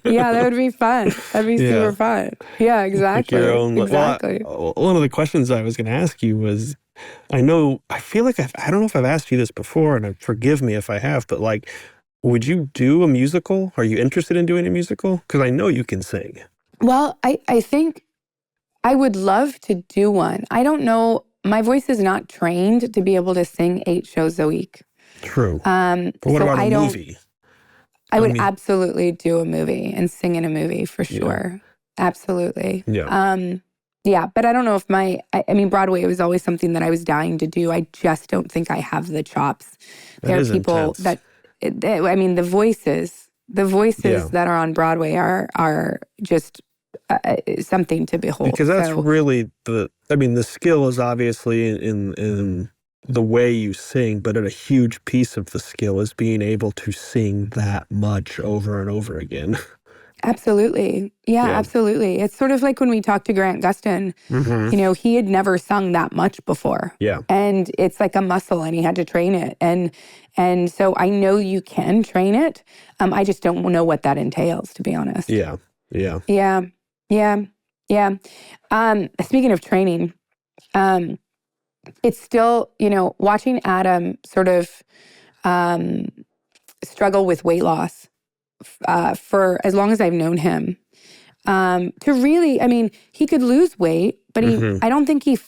Speaker 1: that would be fun. That'd be super fun. Yeah, exactly.
Speaker 5: Like your own,
Speaker 1: exactly.
Speaker 5: Well, one of the questions I was going to ask you was, I feel like I don't know if I've asked you this before, and forgive me if I have, but like, would you do a musical? Are you interested in doing a musical? Because I know you can sing.
Speaker 1: Well, I think I would love to do one. I don't know. My voice is not trained to be able to sing 8 shows a week.
Speaker 5: True. But what about a movie?
Speaker 1: I would absolutely do a movie and sing in a movie for sure. Absolutely.
Speaker 5: Yeah.
Speaker 1: Yeah, but I don't know if I mean, Broadway was always something that I was dying to do. I just don't think I have the chops. There are people
Speaker 5: intense.
Speaker 1: I mean, the voices that are on Broadway are just something to behold.
Speaker 5: Because that's really the skill is obviously in the way you sing, but a huge piece of the skill is being able to sing that much over and over again.
Speaker 1: Absolutely. Yeah, absolutely. It's sort of like when we talked to Grant Gustin,
Speaker 5: Mm-hmm.
Speaker 1: you know, he had never sung that much before.
Speaker 5: Yeah.
Speaker 1: And it's like a muscle and he had to train it. And so I know you can train it. I just don't know what that entails, to be honest.
Speaker 5: Yeah. Yeah.
Speaker 1: Yeah. Yeah. Yeah. Speaking of training, it's still, you know, watching Adam sort of struggle with weight loss for as long as I've known him. To really, I mean, he could lose weight, but I don't think he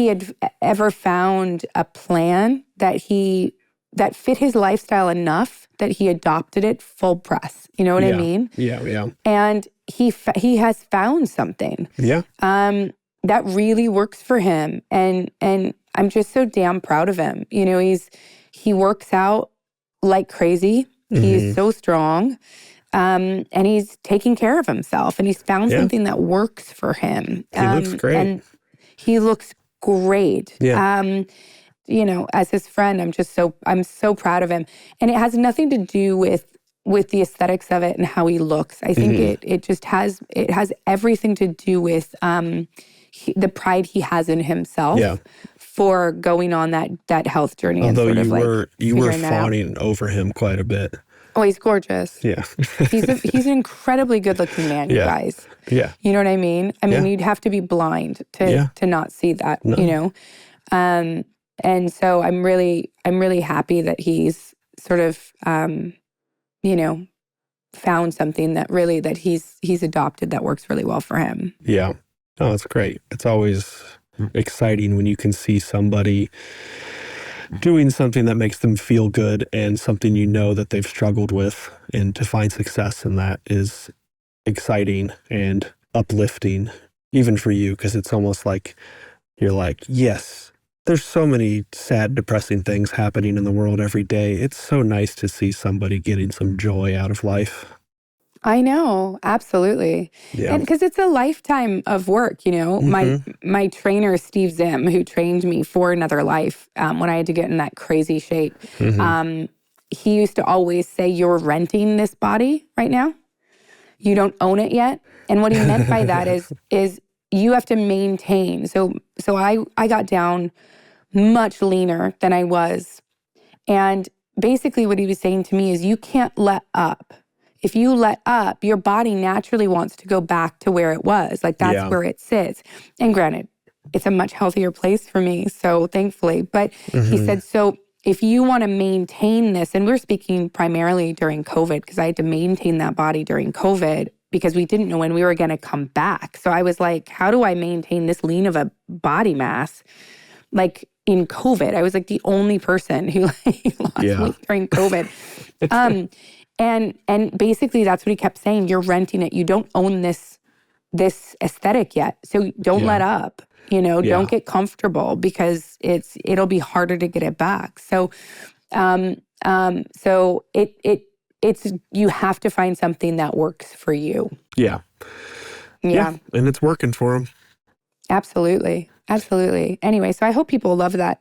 Speaker 1: had ever found a plan that fit his lifestyle enough that he adopted it full press. You know what I mean?
Speaker 5: Yeah. Yeah.
Speaker 1: And he has found something.
Speaker 5: Yeah.
Speaker 1: That really works for him. And I'm just so damn proud of him. You know, he works out like crazy. He's so strong. And he's taking care of himself, and he's found something that works for him.
Speaker 5: He looks great.
Speaker 1: And he looks great.
Speaker 5: Yeah.
Speaker 1: You know, as his friend, I'm so proud of him. And it has nothing to do with the aesthetics of it and how he looks. I think it has everything to do with the pride he has in himself for going on that health journey.
Speaker 5: Although
Speaker 1: and
Speaker 5: you were fawning over him quite a bit.
Speaker 1: Oh, he's gorgeous.
Speaker 5: Yeah.
Speaker 1: he's an incredibly good-looking man, you guys.
Speaker 5: Yeah.
Speaker 1: You know what I mean? I mean, you'd have to be blind to not see that, you know? And so I'm really happy that he's sort of, you know, found something that he's adopted that works really well for him.
Speaker 5: Yeah. Oh, it's great. It's always exciting when you can see somebody doing something that makes them feel good and something you know that they've struggled with, and to find success in that is exciting and uplifting, even for you, because it's almost like you're like, yes, there's so many sad, depressing things happening in the world every day. It's so nice to see somebody getting some joy out of life.
Speaker 1: I know, absolutely.
Speaker 5: Yeah.
Speaker 1: And because it's a lifetime of work, you know. My trainer, Steve Zim, who trained me for another life when I had to get in that crazy shape, he used to always say, "You're renting this body right now. You don't own it yet." And what he meant by that is you have to maintain. So I got down much leaner than I was. And basically what he was saying to me is, you can't let up. If you let up, your body naturally wants to go back to where it was. Like that's where it sits. And granted, it's a much healthier place for me, so thankfully. But he said, so if you want to maintain this, and we're speaking primarily during COVID, because I had to maintain that body during COVID because we didn't know when we were going to come back. So I was like, how do I maintain this lean of a body mass? Like in COVID, I was like the only person who lost weight during COVID. And basically that's what he kept saying. You're renting it. You don't own this aesthetic yet. So don't let up, you know, don't get comfortable because it'll be harder to get it back. So, it's, you have to find something that works for you.
Speaker 5: Yeah. And it's working for him.
Speaker 1: Absolutely. Absolutely. Anyway, so I hope people love that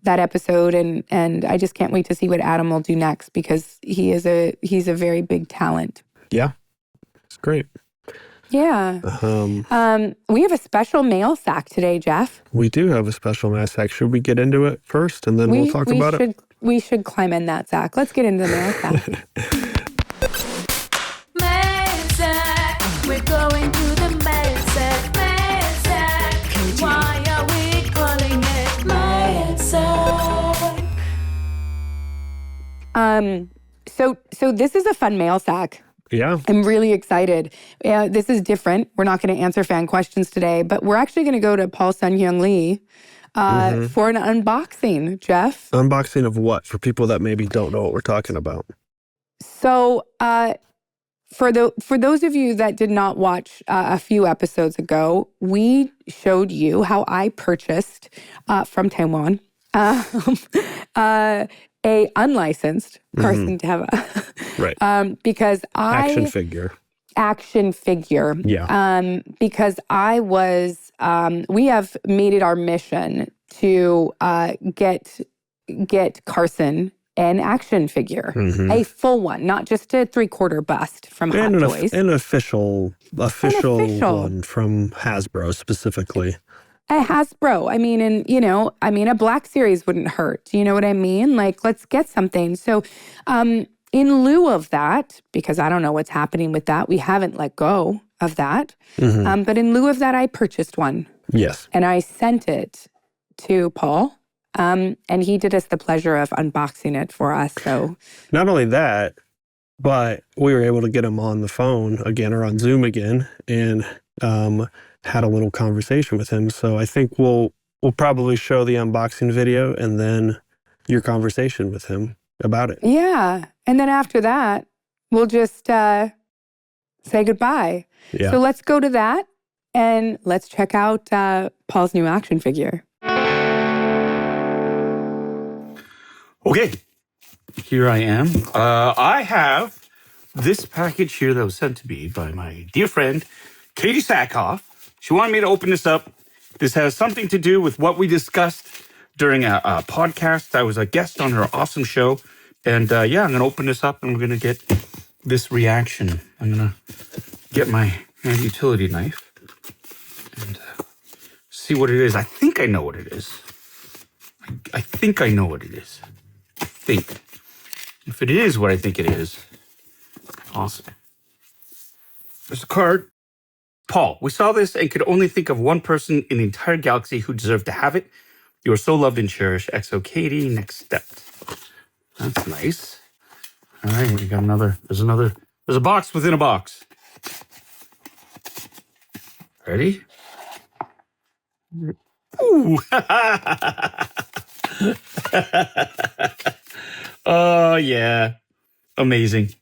Speaker 1: episode, and I just can't wait to see what Adam will do next, because he's a very big talent.
Speaker 5: Yeah. It's great.
Speaker 1: Yeah. We have a special mail sack today, Jeff.
Speaker 5: We do have a special mail sack. Should we get into it first and then we'll talk about it?
Speaker 1: We should climb in that sack. Let's get into the mail sack.
Speaker 6: Mail sack. We're going to the mail sack. Mail sack. Why are we calling it mail sack?
Speaker 1: So this is a fun mail sack.
Speaker 5: Yeah.
Speaker 1: I'm really excited. This is different. We're not going to answer fan questions today, but we're actually going to go to Paul Sun-Hyung Lee for an unboxing, Jeff.
Speaker 5: Unboxing of what? For people that maybe don't know what we're talking about.
Speaker 1: So for those of you that did not watch a few episodes ago, we showed you how I purchased from Taiwan a unlicensed Carson Teva.
Speaker 5: Right.
Speaker 1: Because
Speaker 5: Action figure.
Speaker 1: Yeah. Because I was, we have made it our mission to get Carson an action figure, a full one, not just a 3/4 bust from Hot Toys.
Speaker 5: An official one from Hasbro specifically.
Speaker 1: A Hasbro. I mean, and a Black Series wouldn't hurt. You know what I mean? Like, let's get something. So, in lieu of that, because I don't know what's happening with that, we haven't let go of that. But in lieu of that, I purchased one.
Speaker 5: Yes.
Speaker 1: And I sent it to Paul. And he did us the pleasure of unboxing it for us. So
Speaker 5: not only that, but we were able to get him on the phone again or on Zoom again and had a little conversation with him. So I think we'll probably show the unboxing video and then your conversation with him about it.
Speaker 1: Yeah. And then after that, we'll just say goodbye.
Speaker 5: Yeah.
Speaker 1: So let's go to that and let's check out Paul's new action figure.
Speaker 7: Okay, here I am. I have this package here that was sent to me by my dear friend, Katee Sackhoff. She wanted me to open this up. This has something to do with what we discussed during a podcast. I was a guest on her awesome show. And I'm going to open this up and we're going to get this reaction. I'm going to get my hand utility knife and see what it is. I think I know what it is. I think I know what it is. If it is what I think it is, awesome. There's a card. Paul, we saw this and could only think of one person in the entire galaxy who deserved to have it. You are so loved and cherished. XO Katee, next step. That's nice. All right, we got another. There's a box within a box. Ready? Ooh. Oh, yeah. Amazing.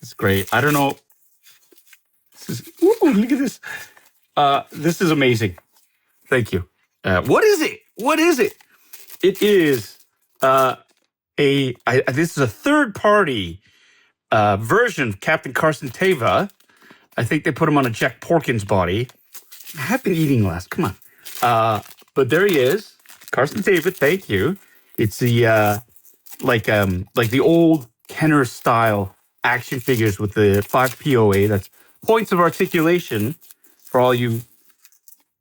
Speaker 7: It's great. I don't know. Look at this. This is amazing. Thank you. What is it? It is this is a third-party version of Captain Carson Teva. I think they put him on a Jack Porkins body. I have been eating less. Come on. But there he is. Carson Teva, thank you. It's the like the old Kenner style action figures with the 5 POA. That's points of articulation for all you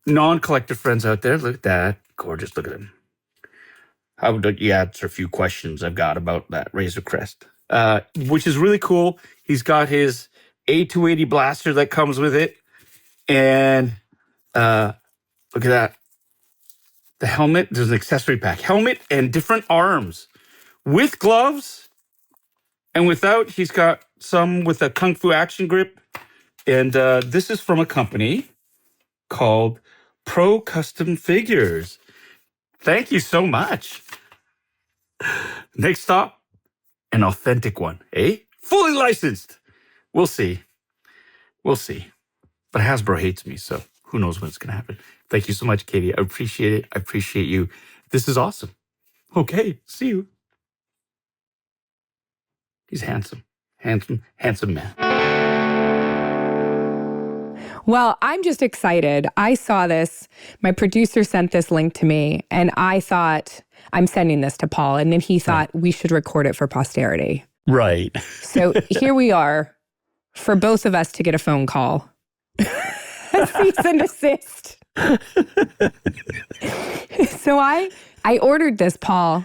Speaker 7: non-collector friends out there. Look at that. Gorgeous. Look at him. How would you answer a few questions I've got about that Razor Crest? Which is really cool. He's got his A280 blaster that comes with it. And look at that. The helmet, there's an accessory pack. Helmet and different arms with gloves and without. He's got some with a Kung Fu action grip. And this is from a company called Pro Custom Figures. Thank you so much. Next stop, an authentic one, eh? Fully licensed. We'll see. But Hasbro hates me, so who knows when it's going to happen. Thank you so much, Katee. I appreciate it. I appreciate you. This is awesome. Okay, see you. He's handsome. Handsome man.
Speaker 3: Well, I'm just excited. I saw this. My producer sent this link to me, and I thought, I'm sending this to Paul. And then he thought we should record it for posterity.
Speaker 7: Right.
Speaker 3: So here we are for both of us to get a phone call. Cease and desist. So I ordered this, Paul,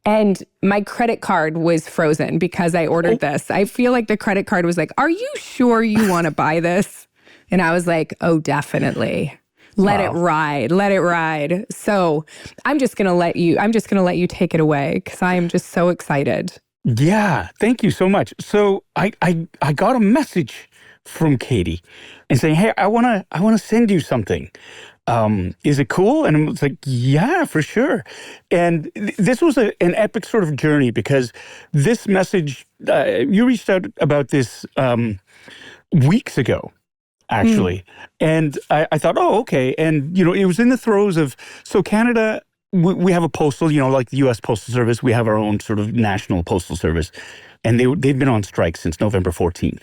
Speaker 3: and my credit card was frozen because I ordered this. I feel like the credit card was like, "Are you sure you want to buy this?" And I was like, "Oh, definitely. Let it ride." So I'm just gonna let you take it away because I am just so excited.
Speaker 7: Yeah, thank you so much. So I got a message from Katee and saying, "Hey, I wanna send you something."
Speaker 8: is it cool? And it's like, yeah, for sure. And this was an epic sort of journey because this message, you reached out about this weeks ago, actually. And I thought, oh, okay. And, it was in the throes of, so Canada, we have a postal, like the U.S. Postal Service, we have our own sort of national postal service. And they've been on strike since November 14th.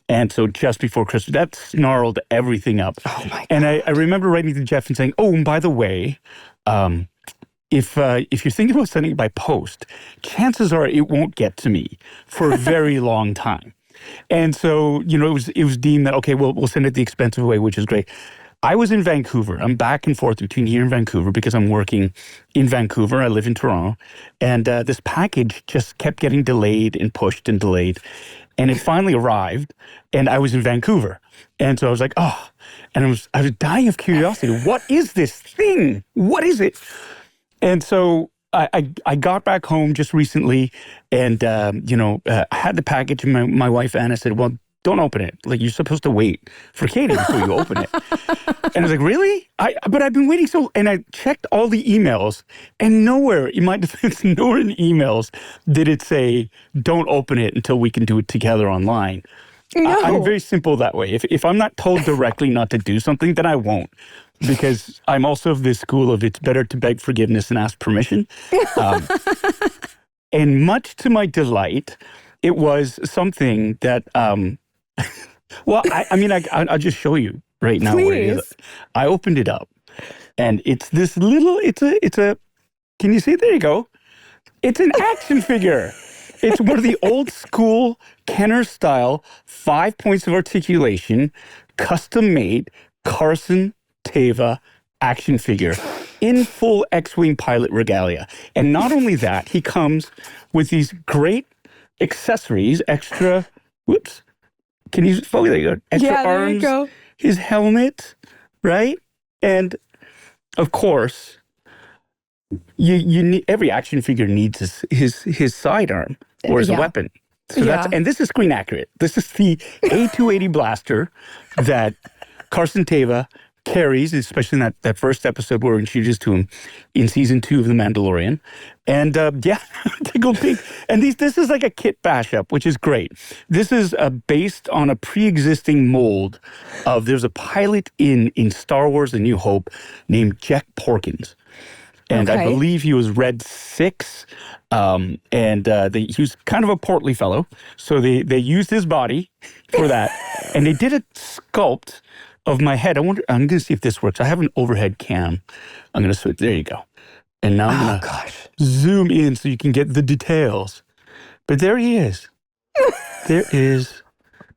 Speaker 8: And so just before Christmas, that snarled everything up. Oh my God. And I remember writing to Jeff and saying, oh, and by the way, if you're thinking about sending it by post, chances are it won't get to me for a very long time. And so, it was deemed that, okay, we'll send it the expensive way, which is great. I was in Vancouver. I'm back and forth between here and Vancouver because I'm working in Vancouver. I live in Toronto. And this package just kept getting delayed and pushed and delayed. And it finally arrived, and I was in Vancouver. And so I was like, oh, and I was dying of curiosity. What is this thing? What is it? And so I got back home just recently and, I had the package, and my wife, Anna, said, well, don't open it. Like, you're supposed to wait for Katee before you open it. And I was like, really? But I've been waiting and I checked all the emails, and nowhere, in my defense, nowhere in the emails did it say, don't open it until we can do it together online. No. I'm very simple that way. If I'm not told directly not to do something, then I won't. Because I'm also of this school of it's better to beg forgiveness and ask permission. And much to my delight, it was something that... well, I'll just show you right now.
Speaker 1: Please.
Speaker 8: Where it is. I opened it up, and it's this little. It's a. Can you see? There you go. It's an action figure. It's one of the old school Kenner style 5 points of articulation, custom made Carson Teva action figure in full X-wing pilot regalia. And not only that, he comes with these great accessories, extra. Whoops. Can you focus? There you go. Extra arms, you go. His helmet, right? And of course, you need, every action figure needs his sidearm or his weapon. So and this is screen accurate. This is the A280 blaster that Carson Teva carries, especially in that first episode where we're introduced to him in season 2 of The Mandalorian. And tickled pink. And this is like a kit bash-up, which is great. This is based on a pre-existing mold of, there's a pilot in Star Wars: The New Hope named Jack Porkins. And I believe he was Red 6. He was kind of a portly fellow. So they used his body for that. And they did a sculpt of my head. I'm going to see if this works. I have an overhead cam. I'm going to switch. There you go. And now I'm going to zoom in so you can get the details. But there he is. There is.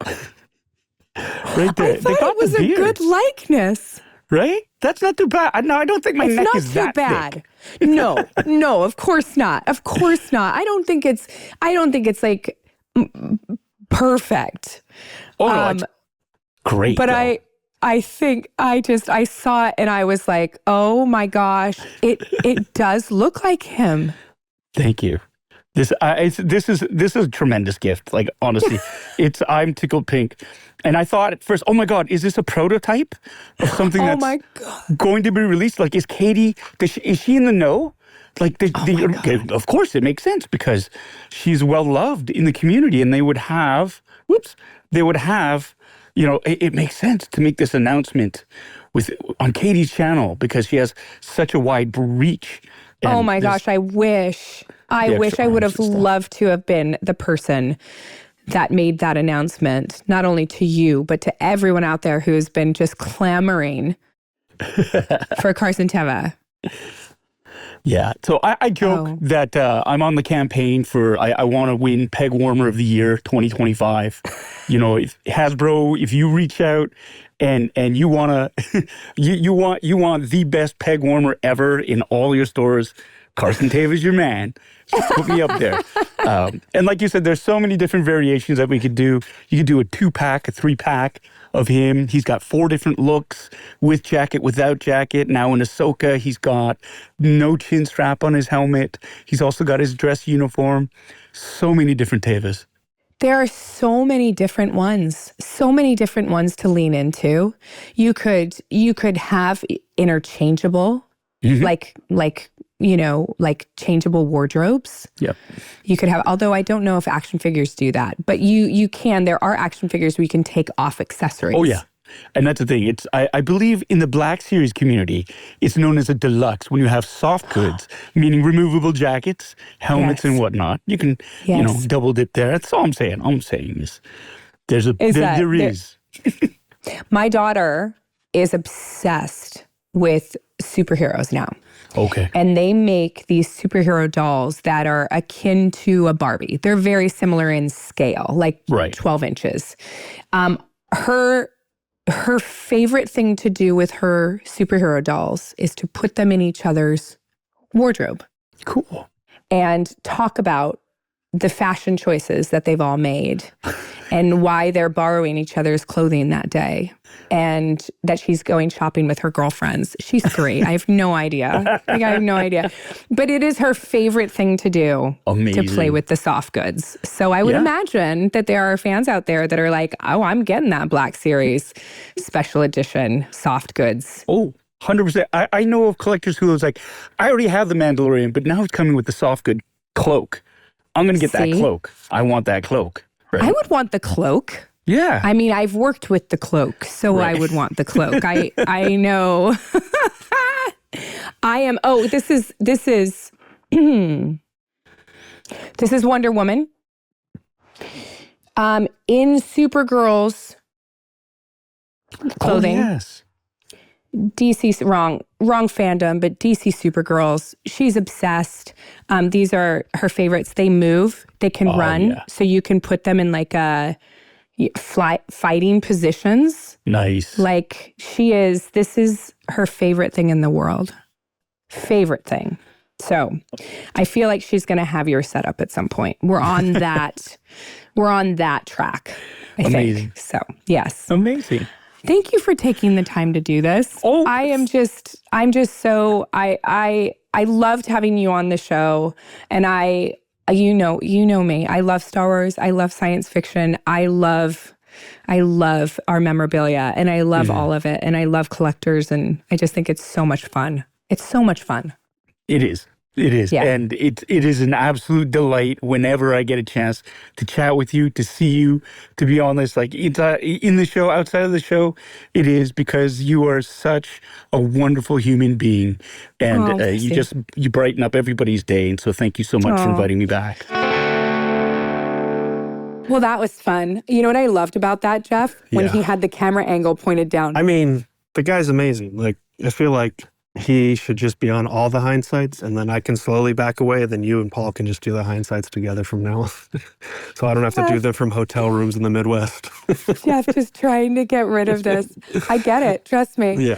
Speaker 8: Right there.
Speaker 1: I thought it was a good likeness.
Speaker 8: Right? That's not too bad. No, I don't think my neck is that bad.
Speaker 1: Thick. No, of course not. Of course not. I don't think it's like perfect.
Speaker 8: Oh, no, it's great.
Speaker 1: But though. I think I saw it and I was like, oh my gosh, it does look like him.
Speaker 8: Thank you. This is a tremendous gift. Like, honestly, I'm tickled pink. And I thought at first, oh my God, is this a prototype of something that's going to be released? Like, is Katee, is she in the know? Like, of course it makes sense because she's well loved in the community, and they would have, it makes sense to make this announcement on Katee's channel because she has such a wide reach.
Speaker 1: Oh my gosh, I wish I would have loved to have been the person that made that announcement, not only to you, but to everyone out there who's been just clamoring for Carson Teva.
Speaker 8: Yeah. So I joke that I'm on the campaign for, I want to win Peg Warmer of the Year 2025. If Hasbro, if you reach out and you want to, you want the best Peg Warmer ever in all your stores, Carson Teva is your man. So put me up there. And like you said, there's so many different variations that we could do. You could do a 2-pack, a 3-pack of him. He's got 4 different looks, with jacket, without jacket. Now in Ahsoka, he's got no chin strap on his helmet. He's also got his dress uniform. So many different Tevas.
Speaker 3: There are so many different ones to lean into. You could have interchangeable, like changeable wardrobes.
Speaker 8: Yep.
Speaker 3: You could have, although I don't know if action figures do that, but you can. There are action figures where you can take off accessories.
Speaker 8: Oh yeah. And that's the thing. I believe in the Black Series community, it's known as a deluxe when you have soft goods, meaning removable jackets, helmets, and whatnot. You can, double dip there. That's all I'm saying. All I'm saying is there is.
Speaker 3: My daughter is obsessed with superheroes now.
Speaker 8: Okay.
Speaker 3: And they make these superhero dolls that are akin to a Barbie. They're very similar in scale, like 12 inches. Her favorite thing to do with her superhero dolls is to put them in each other's wardrobe.
Speaker 8: Cool.
Speaker 3: And talk about the fashion choices that they've all made and why they're borrowing each other's clothing that day. And that she's going shopping with her girlfriends. She's 3. I have no idea. I have no idea. But it is her favorite thing to do.
Speaker 8: Amazing.
Speaker 3: To play with the soft goods. So I would imagine that there are fans out there that are like, oh, I'm getting that Black Series special edition soft goods.
Speaker 8: Oh, 100%. I know of collectors who was like, I already have the Mandalorian, but now it's coming with the soft good cloak. I'm going to get that cloak. I want that cloak. Right?
Speaker 3: I would want the cloak.
Speaker 8: Yeah.
Speaker 3: I mean, I've worked with the cloak, so I would want the cloak. I know. I am. Oh, this is this is Wonder Woman. In Supergirl's clothing.
Speaker 8: Oh, yes.
Speaker 3: DC, wrong fandom, but DC Supergirls. She's obsessed. These are her favorites. They move. They can run. So you can put them in like a fighting positions.
Speaker 8: Nice.
Speaker 3: Like this is her favorite thing in the world. Favorite thing. So I feel like she's going to have your setup at some point. We're on that track, I think. So, yes.
Speaker 8: Amazing.
Speaker 3: Thank you for taking the time to do this.
Speaker 8: Oh,
Speaker 3: I'm just so, I loved having you on the show, and you know me. I love Star Wars. I love science fiction. I love our memorabilia, and I love all of it, and I love collectors, and I just think it's so much fun. It's so much fun.
Speaker 8: It is. It is. Yeah. And it is an absolute delight whenever I get a chance to chat with you, to see you, to be on this, like in the show, outside of the show. It is because you are such a wonderful human being. And you brighten up everybody's day. And so thank you so much for inviting me back.
Speaker 3: Well, that was fun. You know what I loved about that, Jeff? When he had the camera angle pointed down.
Speaker 5: I mean, the guy's amazing. Like, I feel like he should just be on all the hindsights, and then I can slowly back away. Then you and Paul can just do the hindsights together from now on. So I don't have to do them from hotel rooms in the Midwest.
Speaker 3: Jeff just trying to get rid of this. I get it. Trust me.
Speaker 5: Yeah.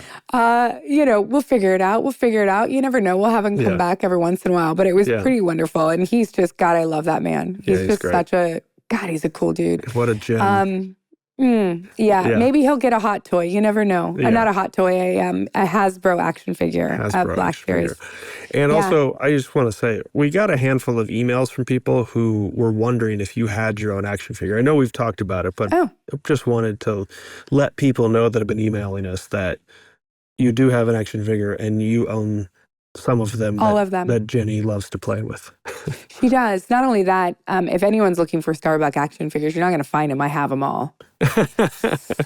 Speaker 3: We'll figure it out. You never know. We'll have him come back every once in a while. But it was pretty wonderful. And he's just, God, I love that man. He's just great. He's a cool dude.
Speaker 5: What a gem.
Speaker 3: Maybe he'll get a hot toy. You never know. Not a hot toy, a Hasbro action figure of Black Series.
Speaker 5: And also, I just want to say, we got a handful of emails from people who were wondering if you had your own action figure. I know we've talked about it, but just wanted to let people know that have been emailing us that you do have an action figure and you own some of them.
Speaker 3: All of them.
Speaker 5: That Jenny loves to play with.
Speaker 3: She does. Not only that, if anyone's looking for Starbuck action figures, you're not going to find them. I have them all.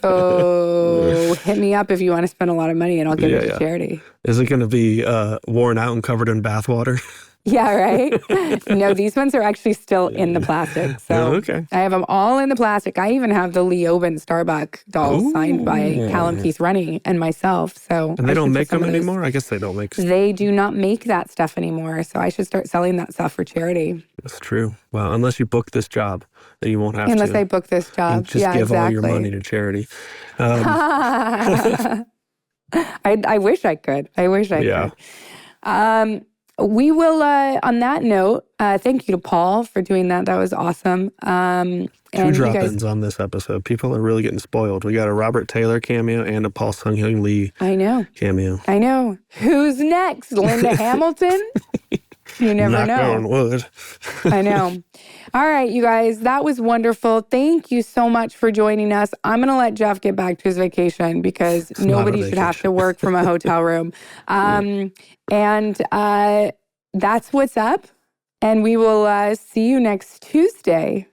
Speaker 3: So hit me up if you want to spend a lot of money, and I'll give it to charity.
Speaker 5: Is it going to be worn out and covered in bathwater?
Speaker 3: Yeah, right? No, these ones are actually still in the plastic. So I have them all in the plastic. I even have the Leoben Starbuck doll signed by Callum Keith Rennie and myself. So
Speaker 5: and they don't make them anymore? I guess they don't make.
Speaker 3: They do not make that stuff anymore. So I should start selling that stuff for charity.
Speaker 5: That's true. Well, unless you book this job, then you won't have
Speaker 3: unless I book this job.
Speaker 5: And just give all your money to charity.
Speaker 3: I wish I could. I wish I could. We will, on that note, thank you to Paul for doing that. That was awesome.
Speaker 5: Two drop-ins on this episode. People are really getting spoiled. We got a Robert Taylor cameo and a Paul Sun-Hyung Lee cameo.
Speaker 3: I know. Who's next? Linda Hamilton?
Speaker 1: You never
Speaker 5: Knock
Speaker 1: know.
Speaker 5: on wood.
Speaker 1: I know. All right, you guys, that was wonderful. Thank you so much for joining us. I'm going to let Jeff get back to his vacation because nobody should have to work from a hotel room. And that's what's up. And we will see you next Tuesday.